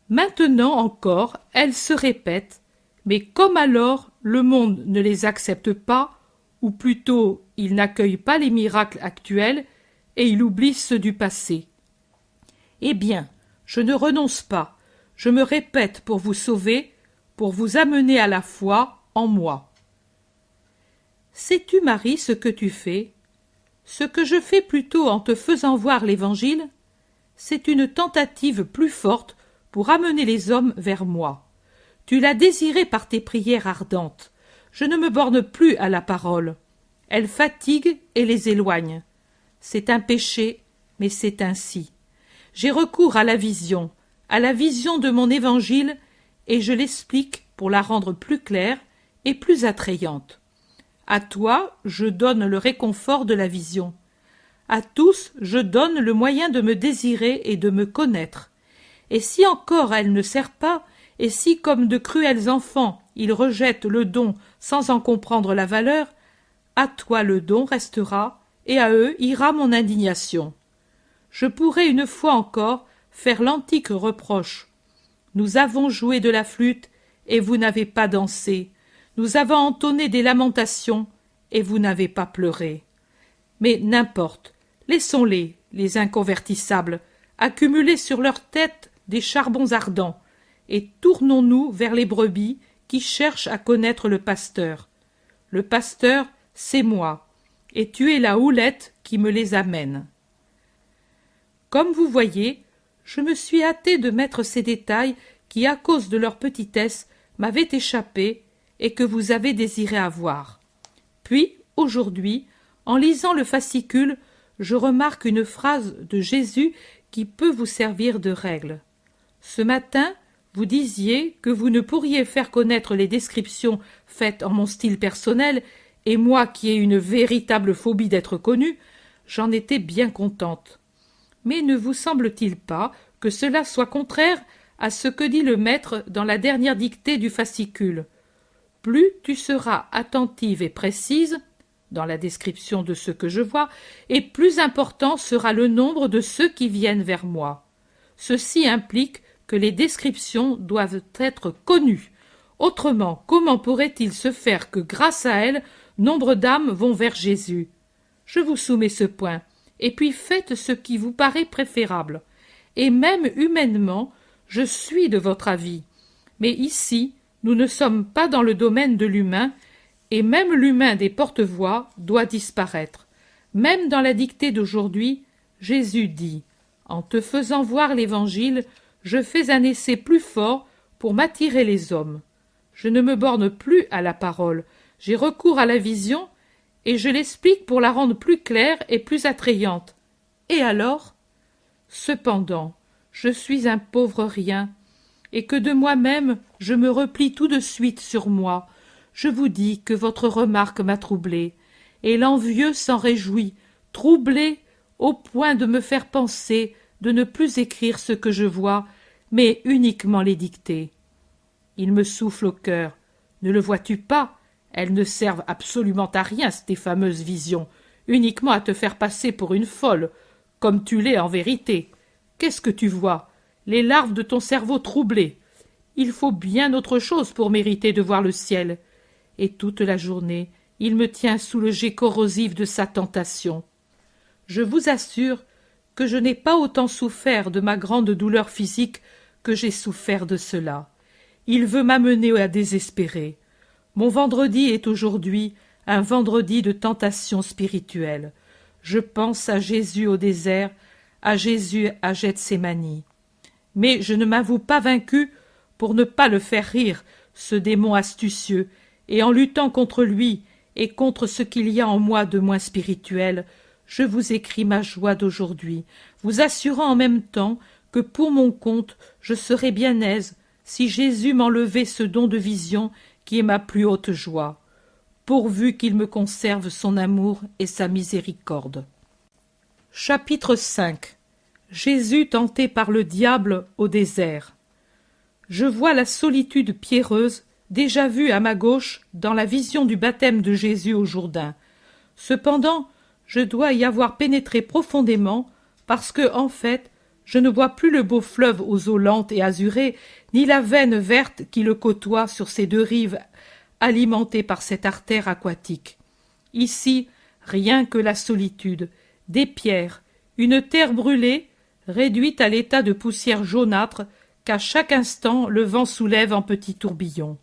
Maintenant encore, elles se répètent, mais comme alors le monde ne les accepte pas, ou plutôt il n'accueille pas les miracles actuels, et il oublie ceux du passé. Eh bien, je ne renonce pas, je me répète pour vous sauver, pour vous amener à la foi en moi. Sais-tu, Marie, ce que tu fais? Ce que je fais plutôt en te faisant voir l'Évangile, c'est une tentative plus forte pour amener les hommes vers moi. Tu l'as désiré par tes prières ardentes. Je ne me borne plus à la parole. Elle fatigue et les éloigne. C'est un péché, mais c'est ainsi. J'ai recours à la vision de mon Évangile, et je l'explique pour la rendre plus claire et plus attrayante. À toi, je donne le réconfort de la vision. À tous, je donne le moyen de me désirer et de me connaître. Et si encore elle ne sert pas, et si, comme de cruels enfants, ils rejettent le don sans en comprendre la valeur, à toi le don restera, et à eux ira mon indignation. Je pourrais une fois encore faire l'antique reproche. Nous avons joué de la flûte, et vous n'avez pas dansé. Nous avons entonné des lamentations, et vous n'avez pas pleuré. Mais n'importe, laissons-les, les inconvertissables, accumuler sur leur tête des charbons ardents, et tournons-nous vers les brebis qui cherchent à connaître le pasteur. Le pasteur, c'est moi, et tu es la houlette qui me les amène. Comme vous voyez, je me suis hâté de mettre ces détails qui, à cause de leur petitesse, m'avaient échappé et que vous avez désiré avoir. Puis, aujourd'hui, en lisant le fascicule, je remarque une phrase de Jésus qui peut vous servir de règle. Ce matin, vous disiez que vous ne pourriez faire connaître les descriptions faites en mon style personnel, et moi qui ai une véritable phobie d'être connue, j'en étais bien contente. Mais ne vous semble-t-il pas que cela soit contraire à ce que dit le maître dans la dernière dictée du fascicule? Plus tu seras attentive et précise dans la description de ce que je vois, et plus important sera le nombre de ceux qui viennent vers moi. Ceci implique que les descriptions doivent être connues, Autrement, comment pourrait-il se faire que, grâce à elle, nombre d'âmes vont vers Jésus? Je vous soumets ce point, et puis faites ce qui vous paraît préférable. Et même humainement, je suis de votre avis. Mais ici, nous ne sommes pas dans le domaine de l'humain, et même l'humain des porte-voix doit disparaître. Même dans la dictée d'aujourd'hui, Jésus dit « En te faisant voir l'Évangile, je fais un essai plus fort pour m'attirer les hommes. » Je ne me borne plus à la parole, j'ai recours à la vision, et je l'explique pour la rendre plus claire et plus attrayante. Et alors? Cependant, je suis un pauvre rien, et que de moi-même je me replie tout de suite sur moi. Je vous dis que votre remarque m'a troublé, et l'envieux s'en réjouit, troublé au point de me faire penser de ne plus écrire ce que je vois, mais uniquement les dicter. Il me souffle au cœur. Ne le vois-tu pas? Elles ne servent absolument à rien, ces fameuses visions, uniquement à te faire passer pour une folle, comme tu l'es en vérité. Qu'est-ce que tu vois? Les larves de ton cerveau troublé. Il faut bien autre chose pour mériter de voir le ciel. Et toute la journée, il me tient sous le jet corrosif de sa tentation. Je vous assure que je n'ai pas autant souffert de ma grande douleur physique que j'ai souffert de cela. Il veut m'amener à désespérer. Mon vendredi est aujourd'hui un vendredi de tentation spirituelle. Je pense à Jésus au désert, à Jésus à Gethsémani. Mais je ne m'avoue pas vaincu pour ne pas le faire rire, ce démon astucieux, et en luttant contre lui et contre ce qu'il y a en moi de moins spirituel, je vous écris ma joie d'aujourd'hui, vous assurant en même temps que pour mon compte je serais bien aise si Jésus m'enlevait ce don de vision qui est ma plus haute joie, pourvu qu'il me conserve son amour et sa miséricorde. Chapitre 5. Jésus tenté par le diable au désert. Je vois la solitude pierreuse, déjà vue à ma gauche dans la vision du baptême de Jésus au Jourdain. Cependant, je dois y avoir pénétré profondément, parce que, en fait, je ne vois plus le beau fleuve aux eaux lentes et azurées, ni la veine verte qui le côtoie sur ses deux rives alimentées par cette artère aquatique. Ici, rien que la solitude, des pierres, une terre brûlée, réduite à l'état de poussière jaunâtre qu'à chaque instant le vent soulève en petits tourbillons.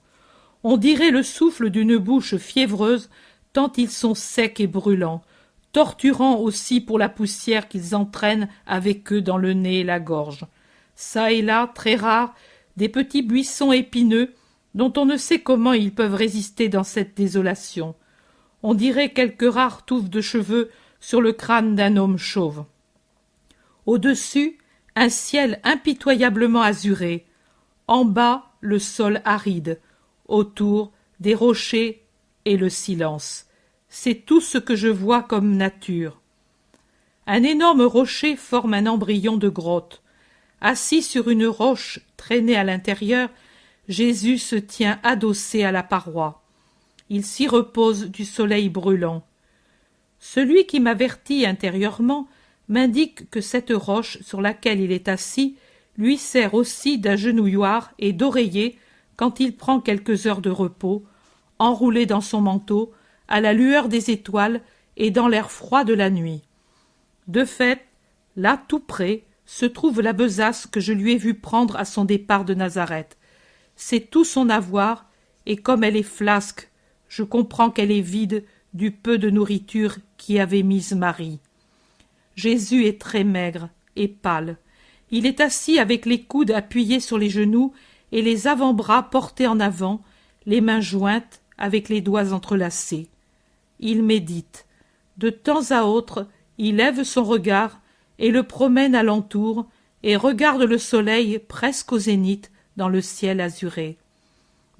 On dirait le souffle d'une bouche fiévreuse, tant ils sont secs et brûlants, torturants aussi pour la poussière qu'ils entraînent avec eux dans le nez et la gorge. Çà et là, très rares, des petits buissons épineux, dont on ne sait comment ils peuvent résister dans cette désolation. On dirait quelques rares touffes de cheveux sur le crâne d'un homme chauve. Au-dessus, un ciel impitoyablement azuré. En bas, le sol aride. Autour, des rochers et le silence. C'est tout ce que je vois comme nature. Un énorme rocher forme un embryon de grotte. Assis sur une roche traînée à l'intérieur, Jésus se tient adossé à la paroi. Il s'y repose du soleil brûlant. Celui qui m'avertit intérieurement m'indique que cette roche sur laquelle il est assis lui sert aussi d'agenouilloir et d'oreiller quand il prend quelques heures de repos, enroulé dans son manteau, à la lueur des étoiles et dans l'air froid de la nuit. De fait, là tout près, se trouve la besace que je lui ai vu prendre à son départ de Nazareth. C'est tout son avoir, et comme elle est flasque, je comprends qu'elle est vide du peu de nourriture qu'y avait mise Marie. Jésus est très maigre et pâle. Il est assis avec les coudes appuyés sur les genoux et les avant-bras portés en avant, les mains jointes avec les doigts entrelacés. Il médite. De temps à autre, il lève son regard et le promène alentour et regarde le soleil presque au zénith dans le ciel azuré.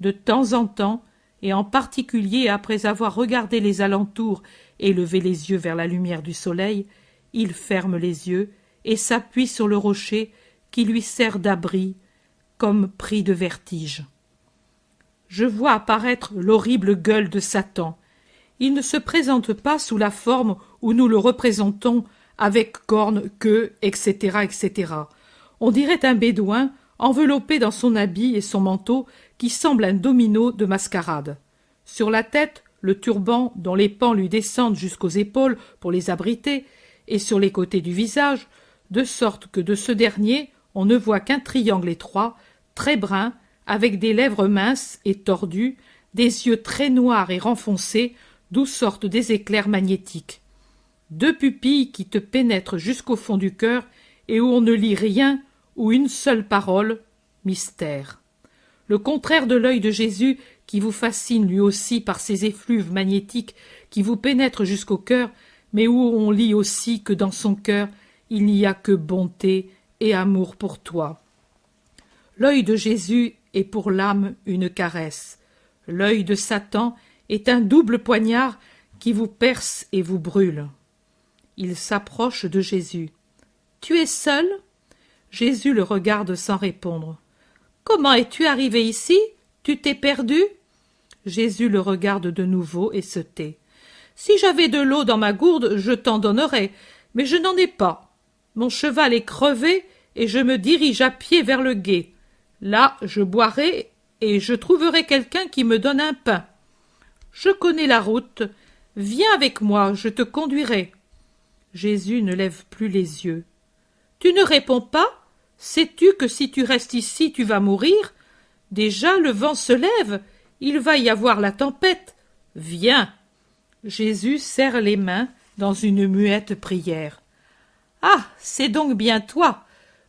De temps en temps, et en particulier après avoir regardé les alentours et levé les yeux vers la lumière du soleil, il ferme les yeux et s'appuie sur le rocher qui lui sert d'abri, comme pris de vertige. Je vois apparaître l'horrible gueule de Satan. Il ne se présente pas sous la forme où nous le représentons avec cornes, queue, etc., etc. On dirait un bédouin enveloppé dans son habit et son manteau qui semble un domino de mascarade. Sur la tête, le turban dont les pans lui descendent jusqu'aux épaules pour les abriter, et sur les côtés du visage, de sorte que de ce dernier on ne voit qu'un triangle étroit, très brun, avec des lèvres minces et tordues, des yeux très noirs et renfoncés, d'où sortent des éclairs magnétiques. 2 pupilles qui te pénètrent jusqu'au fond du cœur et où on ne lit rien ou une seule parole, mystère. Le contraire de l'œil de Jésus qui vous fascine lui aussi par ses effluves magnétiques qui vous pénètrent jusqu'au cœur, mais où on lit aussi que dans son cœur il n'y a que bonté et amour pour toi. L'œil de Jésus est pour l'âme une caresse. L'œil de Satan est un double poignard qui vous perce et vous brûle. Il s'approche de Jésus. « Tu es seul ?» Jésus le regarde sans répondre. « Comment es-tu arrivé ici? Tu t'es perdu ?» Jésus le regarde de nouveau et se tait. « Si j'avais de l'eau dans ma gourde, je t'en donnerais, mais je n'en ai pas. Mon cheval est crevé et je me dirige à pied vers le gué. Là, je boirai et je trouverai quelqu'un qui me donne un pain. Je connais la route. Viens avec moi, je te conduirai. » Jésus ne lève plus les yeux. « Tu ne réponds pas? Sais-tu que si tu restes ici, tu vas mourir? Déjà le vent se lève, il va y avoir la tempête. Viens !» Jésus serre les mains dans une muette prière. « Ah, c'est donc bien toi,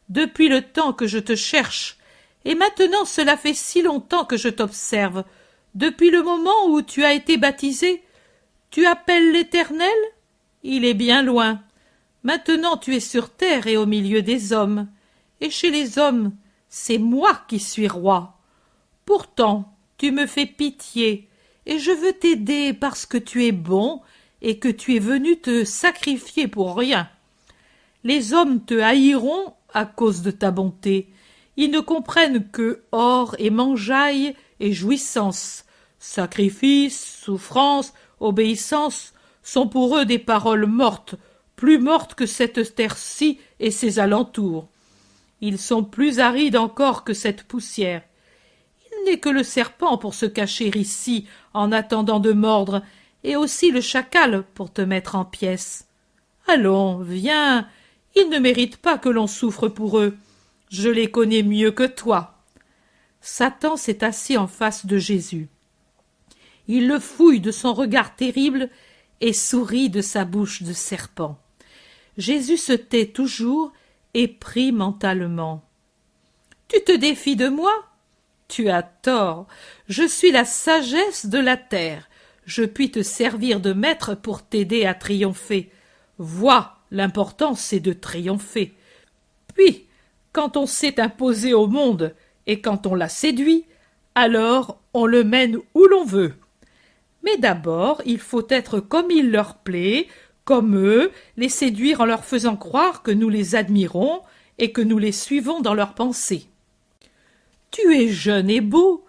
depuis le temps que je te cherche, et maintenant cela fait si longtemps que je t'observe, depuis le moment où tu as été baptisé. Tu appelles l'Éternel? Il est bien loin. Maintenant tu es sur terre et au milieu des hommes, et chez les hommes, c'est moi qui suis roi. Pourtant, tu me fais pitié, et je veux t'aider parce que tu es bon et que tu es venu te sacrifier pour rien. Les hommes te haïront à cause de ta bonté. Ils ne comprennent que or et mangeaille et jouissance. Sacrifice, souffrance, obéissance sont pour eux des paroles mortes, plus mortes que cette terre-ci et ses alentours. Ils sont plus arides encore que cette poussière. Il n'est que le serpent pour se cacher ici en attendant de mordre, et aussi le chacal pour te mettre en pièces. Allons, viens, ils ne méritent pas que l'on souffre pour eux. Je les connais mieux que toi. » Satan s'est assis en face de Jésus. Il le fouille de son regard terrible et sourit de sa bouche de serpent. Jésus se tait toujours et prie mentalement. « Tu te défies de moi? Tu as tort. Je suis la sagesse de la terre. Je puis te servir de maître pour t'aider à triompher. Vois, l'important c'est de triompher. Puis, quand on s'est imposé au monde et quand on l'a séduit, alors on le mène où l'on veut. Mais d'abord, il faut être comme il leur plaît, comme eux, les séduire en leur faisant croire que nous les admirons et que nous les suivons dans leurs pensées. Tu es jeune et beau.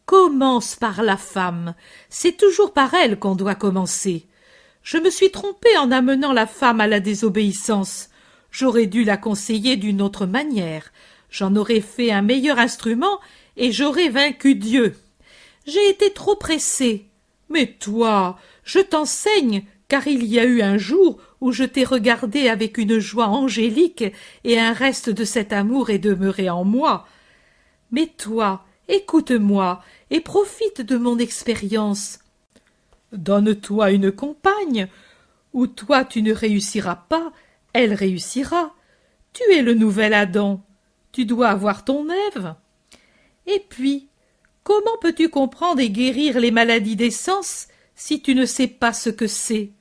Commence par la femme. C'est toujours par elle qu'on doit commencer. Je me suis trompée en amenant la femme à la désobéissance. J'aurais dû la conseiller d'une autre manière. J'en aurais fait un meilleur instrument et j'aurais vaincu Dieu. J'ai été trop pressée. Mais toi, je t'enseigne, car il y a eu un jour où je t'ai regardé avec une joie angélique et un reste de cet amour est demeuré en moi. Mais toi, écoute-moi et profite de mon expérience. Donne-toi une compagne, ou toi tu ne réussiras pas, elle réussira. Tu es le nouvel Adam, tu dois avoir ton Ève. Et puis, comment peux-tu comprendre et guérir les maladies des sens si tu ne sais pas ce que c'est?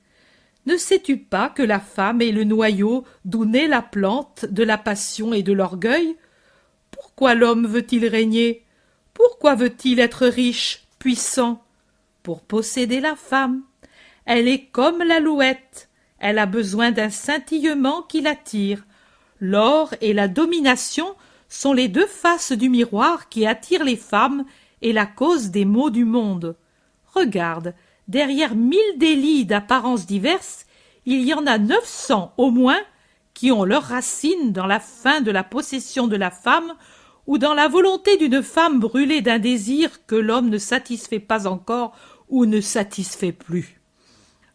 Ne sais-tu pas que la femme est le noyau d'où naît la plante de la passion et de l'orgueil? Pourquoi l'homme veut-il régner? Pourquoi veut-il être riche, puissant? Pour posséder la femme. Elle est comme l'alouette. Elle a besoin d'un scintillement qui l'attire. L'or et la domination sont les deux faces du miroir qui attirent les femmes et la cause des maux du monde. Regarde, derrière 1000 délits d'apparences diverses, il y en a 900 au moins qui ont leurs racines dans la fin de la possession de la femme ou dans la volonté d'une femme brûlée d'un désir que l'homme ne satisfait pas encore ou ne satisfait plus.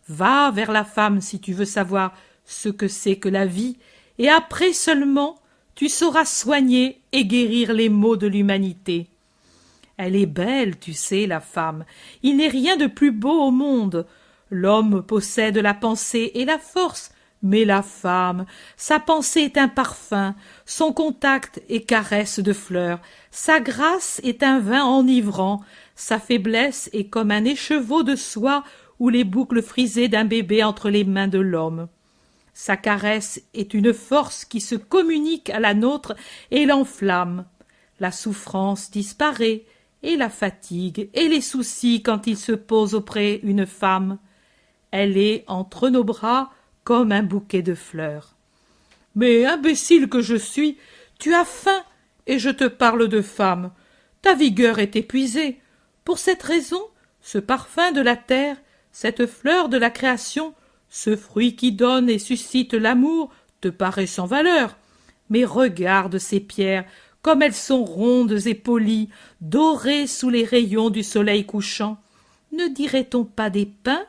Va vers la femme si tu veux savoir ce que c'est que la vie, et après seulement tu sauras soigner et guérir les maux de l'humanité. Elle est belle, tu sais, la femme. Il n'est rien de plus beau au monde. L'homme possède la pensée et la force, mais la femme, sa pensée est un parfum, son contact est caresse de fleurs, sa grâce est un vin enivrant, sa faiblesse est comme un écheveau de soie ou les boucles frisées d'un bébé entre les mains de l'homme. Sa caresse est une force qui se communique à la nôtre et l'enflamme. La souffrance disparaît, et la fatigue, et les soucis quand il se pose auprès une femme. Elle est entre nos bras comme un bouquet de fleurs. Mais, imbécile que je suis, tu as faim, et je te parle de femme. Ta vigueur est épuisée. Pour cette raison, ce parfum de la terre, cette fleur de la création, ce fruit qui donne et suscite l'amour, te paraît sans valeur. Mais regarde ces pierres, comme elles sont rondes et polies, dorées sous les rayons du soleil couchant. Ne dirait-on pas des pins?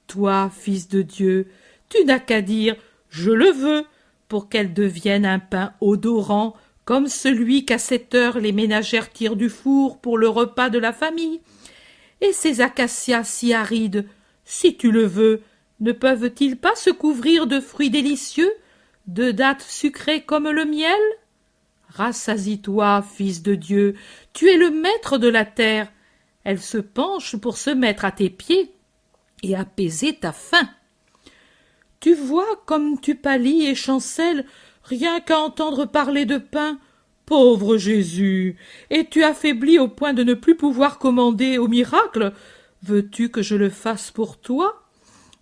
Toi, fils de Dieu, tu n'as qu'à dire « je le veux » pour qu'elle devienne un pain odorant, comme celui qu'à cette heure les ménagères tirent du four pour le repas de la famille. Et ces acacias si arides, si tu le veux, ne peuvent-ils pas se couvrir de fruits délicieux, de dattes sucrées comme le miel? Rassasie-toi, fils de Dieu, tu es le maître de la terre. Elle se penche pour se mettre à tes pieds et apaiser ta faim. Tu vois comme tu pâlis et chancelles, rien qu'à entendre parler de pain. Pauvre Jésus, es-tu affaibli au point de ne plus pouvoir commander au miracle? Veux-tu que je le fasse pour toi?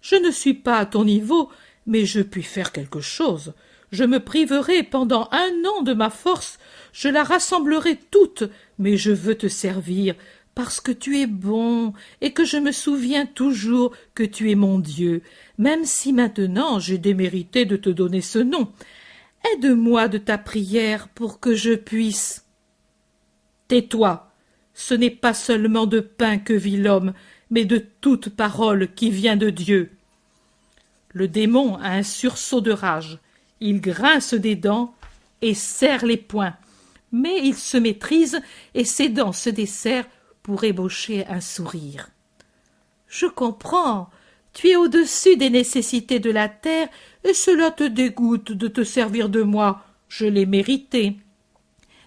Je ne suis pas à ton niveau, mais je puis faire quelque chose. Je me priverai pendant 1 an de ma force, je la rassemblerai toute, mais je veux te servir, parce que tu es bon, et que je me souviens toujours que tu es mon Dieu, même si maintenant j'ai démérité de te donner ce nom. Aide-moi de ta prière pour que je puisse. Tais-toi, ce n'est pas seulement de pain que vit l'homme, mais de toute parole qui vient de Dieu. Le démon a un sursaut de rage. Il grince des dents et serre les poings, mais il se maîtrise et ses dents se desserrent pour ébaucher un sourire. Je comprends, tu es au-dessus des nécessités de la terre et cela te dégoûte de te servir de moi, je l'ai mérité.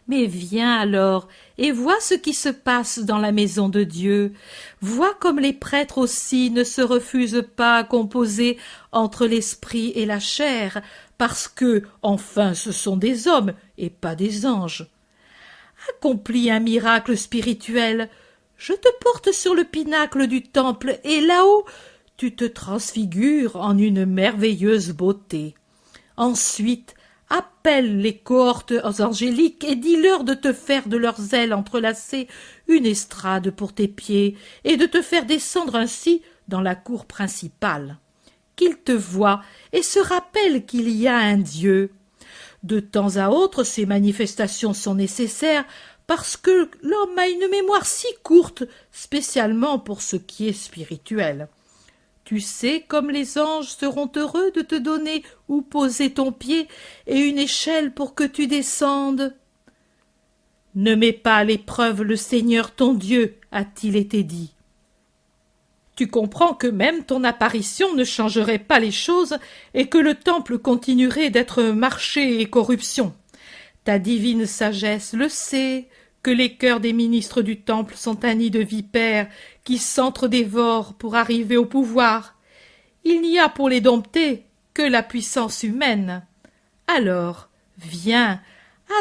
Mais viens alors et vois ce qui se passe dans la maison de Dieu. Vois comme les prêtres aussi ne se refusent pas à composer entre l'esprit et la chair, parce que, enfin, ce sont des hommes et pas des anges. Accomplis un miracle spirituel. Je te porte sur le pinacle du temple et là-haut, tu te transfigures en une merveilleuse beauté. Ensuite, appelle les cohortes angéliques et dis-leur de te faire de leurs ailes entrelacées une estrade pour tes pieds et de te faire descendre ainsi dans la cour principale. Qu'ils te voient et se rappellent qu'il y a un Dieu. De temps à autre, ces manifestations sont nécessaires parce que l'homme a une mémoire si courte, spécialement pour ce qui est spirituel. Tu sais comme les anges seront heureux de te donner où poser ton pied et une échelle pour que tu descendes. Ne mets pas à l'épreuve le Seigneur ton Dieu, a-t-il été dit. Tu comprends que même ton apparition ne changerait pas les choses et que le temple continuerait d'être marché et corruption. Ta divine sagesse le sait, que les cœurs des ministres du temple sont un nid de vipères qui s'entre-dévorent pour arriver au pouvoir. Il n'y a pour les dompter que la puissance humaine. Alors, viens,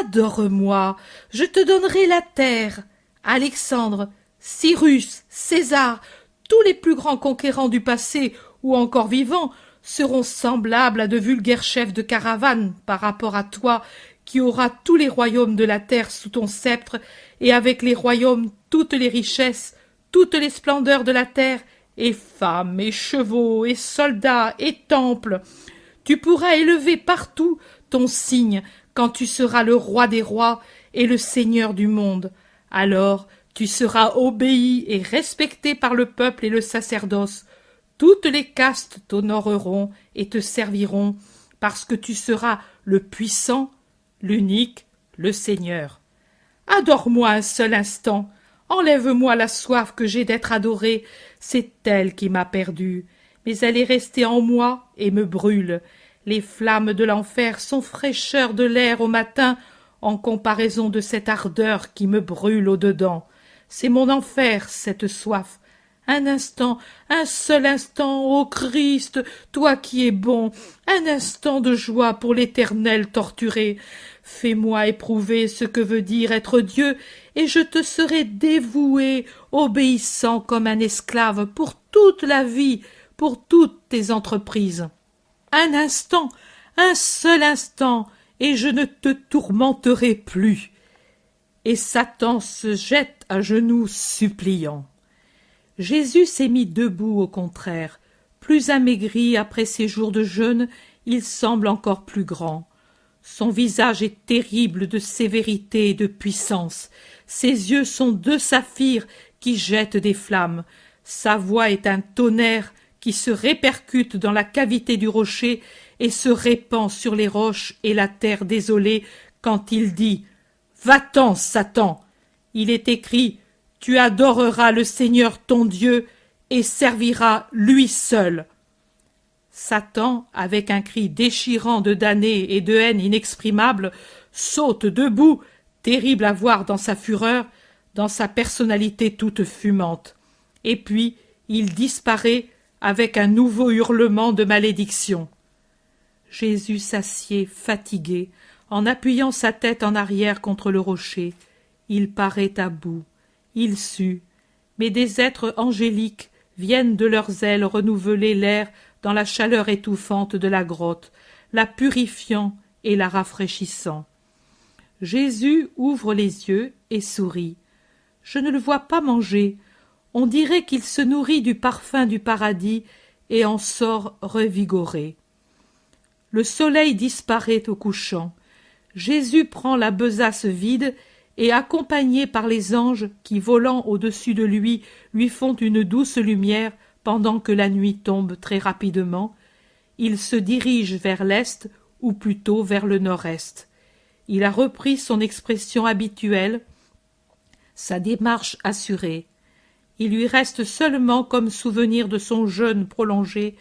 adore-moi, je te donnerai la terre. Alexandre, Cyrus, César, tous les plus grands conquérants du passé ou encore vivants seront semblables à de vulgaires chefs de caravane par rapport à toi qui auras tous les royaumes de la terre sous ton sceptre et avec les royaumes toutes les richesses, toutes les splendeurs de la terre, et femmes, et chevaux, et soldats, et temples. Tu pourras élever partout ton signe quand tu seras le roi des rois et le Seigneur du monde. Alors tu seras obéi et respecté par le peuple et le sacerdoce. Toutes les castes t'honoreront et te serviront, parce que tu seras le puissant, l'unique, le Seigneur. Adore-moi un seul instant, enlève-moi la soif que j'ai d'être adoré, c'est elle qui m'a perdu, mais elle est restée en moi et me brûle. Les flammes de l'enfer sont fraîcheur de l'air au matin, en comparaison de cette ardeur qui me brûle au-dedans. C'est mon enfer, cette soif. Un instant, un seul instant, ô Christ, toi qui es bon, un instant de joie pour l'Éternel torturé. Fais-moi éprouver ce que veut dire être Dieu, et je te serai dévoué, obéissant comme un esclave pour toute la vie, pour toutes tes entreprises. Un instant, un seul instant, et je ne te tourmenterai plus. Et Satan se jette à genoux suppliant. Jésus s'est mis debout au contraire. Plus amaigri après ses jours de jeûne, il semble encore plus grand. Son visage est terrible de sévérité et de puissance. Ses yeux sont deux saphirs qui jettent des flammes. Sa voix est un tonnerre qui se répercute dans la cavité du rocher et se répand sur les roches et la terre désolée quand il dit « Va-t'en, Satan !» Il est écrit « Tu adoreras le Seigneur ton Dieu et serviras lui seul. » Satan, avec un cri déchirant de damnée et de haine inexprimable, saute debout, terrible à voir dans sa fureur, dans sa personnalité toute fumante. Et puis il disparaît avec un nouveau hurlement de malédiction. Jésus s'assied, fatigué, en appuyant sa tête en arrière contre le rocher. Il paraît à bout. Il sue, mais des êtres angéliques viennent de leurs ailes renouveler l'air dans la chaleur étouffante de la grotte, la purifiant et la rafraîchissant. Jésus ouvre les yeux et sourit. Je ne le vois pas manger. On dirait qu'il se nourrit du parfum du paradis et en sort revigoré. Le soleil disparaît au couchant. Jésus prend la besace vide et, accompagné par les anges qui, volant au-dessus de lui font une douce lumière pendant que la nuit tombe très rapidement, il se dirige vers l'est ou plutôt vers le nord-est. Il a repris son expression habituelle, sa démarche assurée. Il lui reste seulement, comme souvenir de son jeûne prolongé,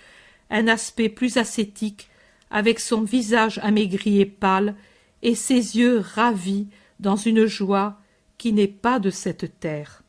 un aspect plus ascétique, avec son visage amaigri et pâle, et ses yeux ravis dans une joie qui n'est pas de cette terre.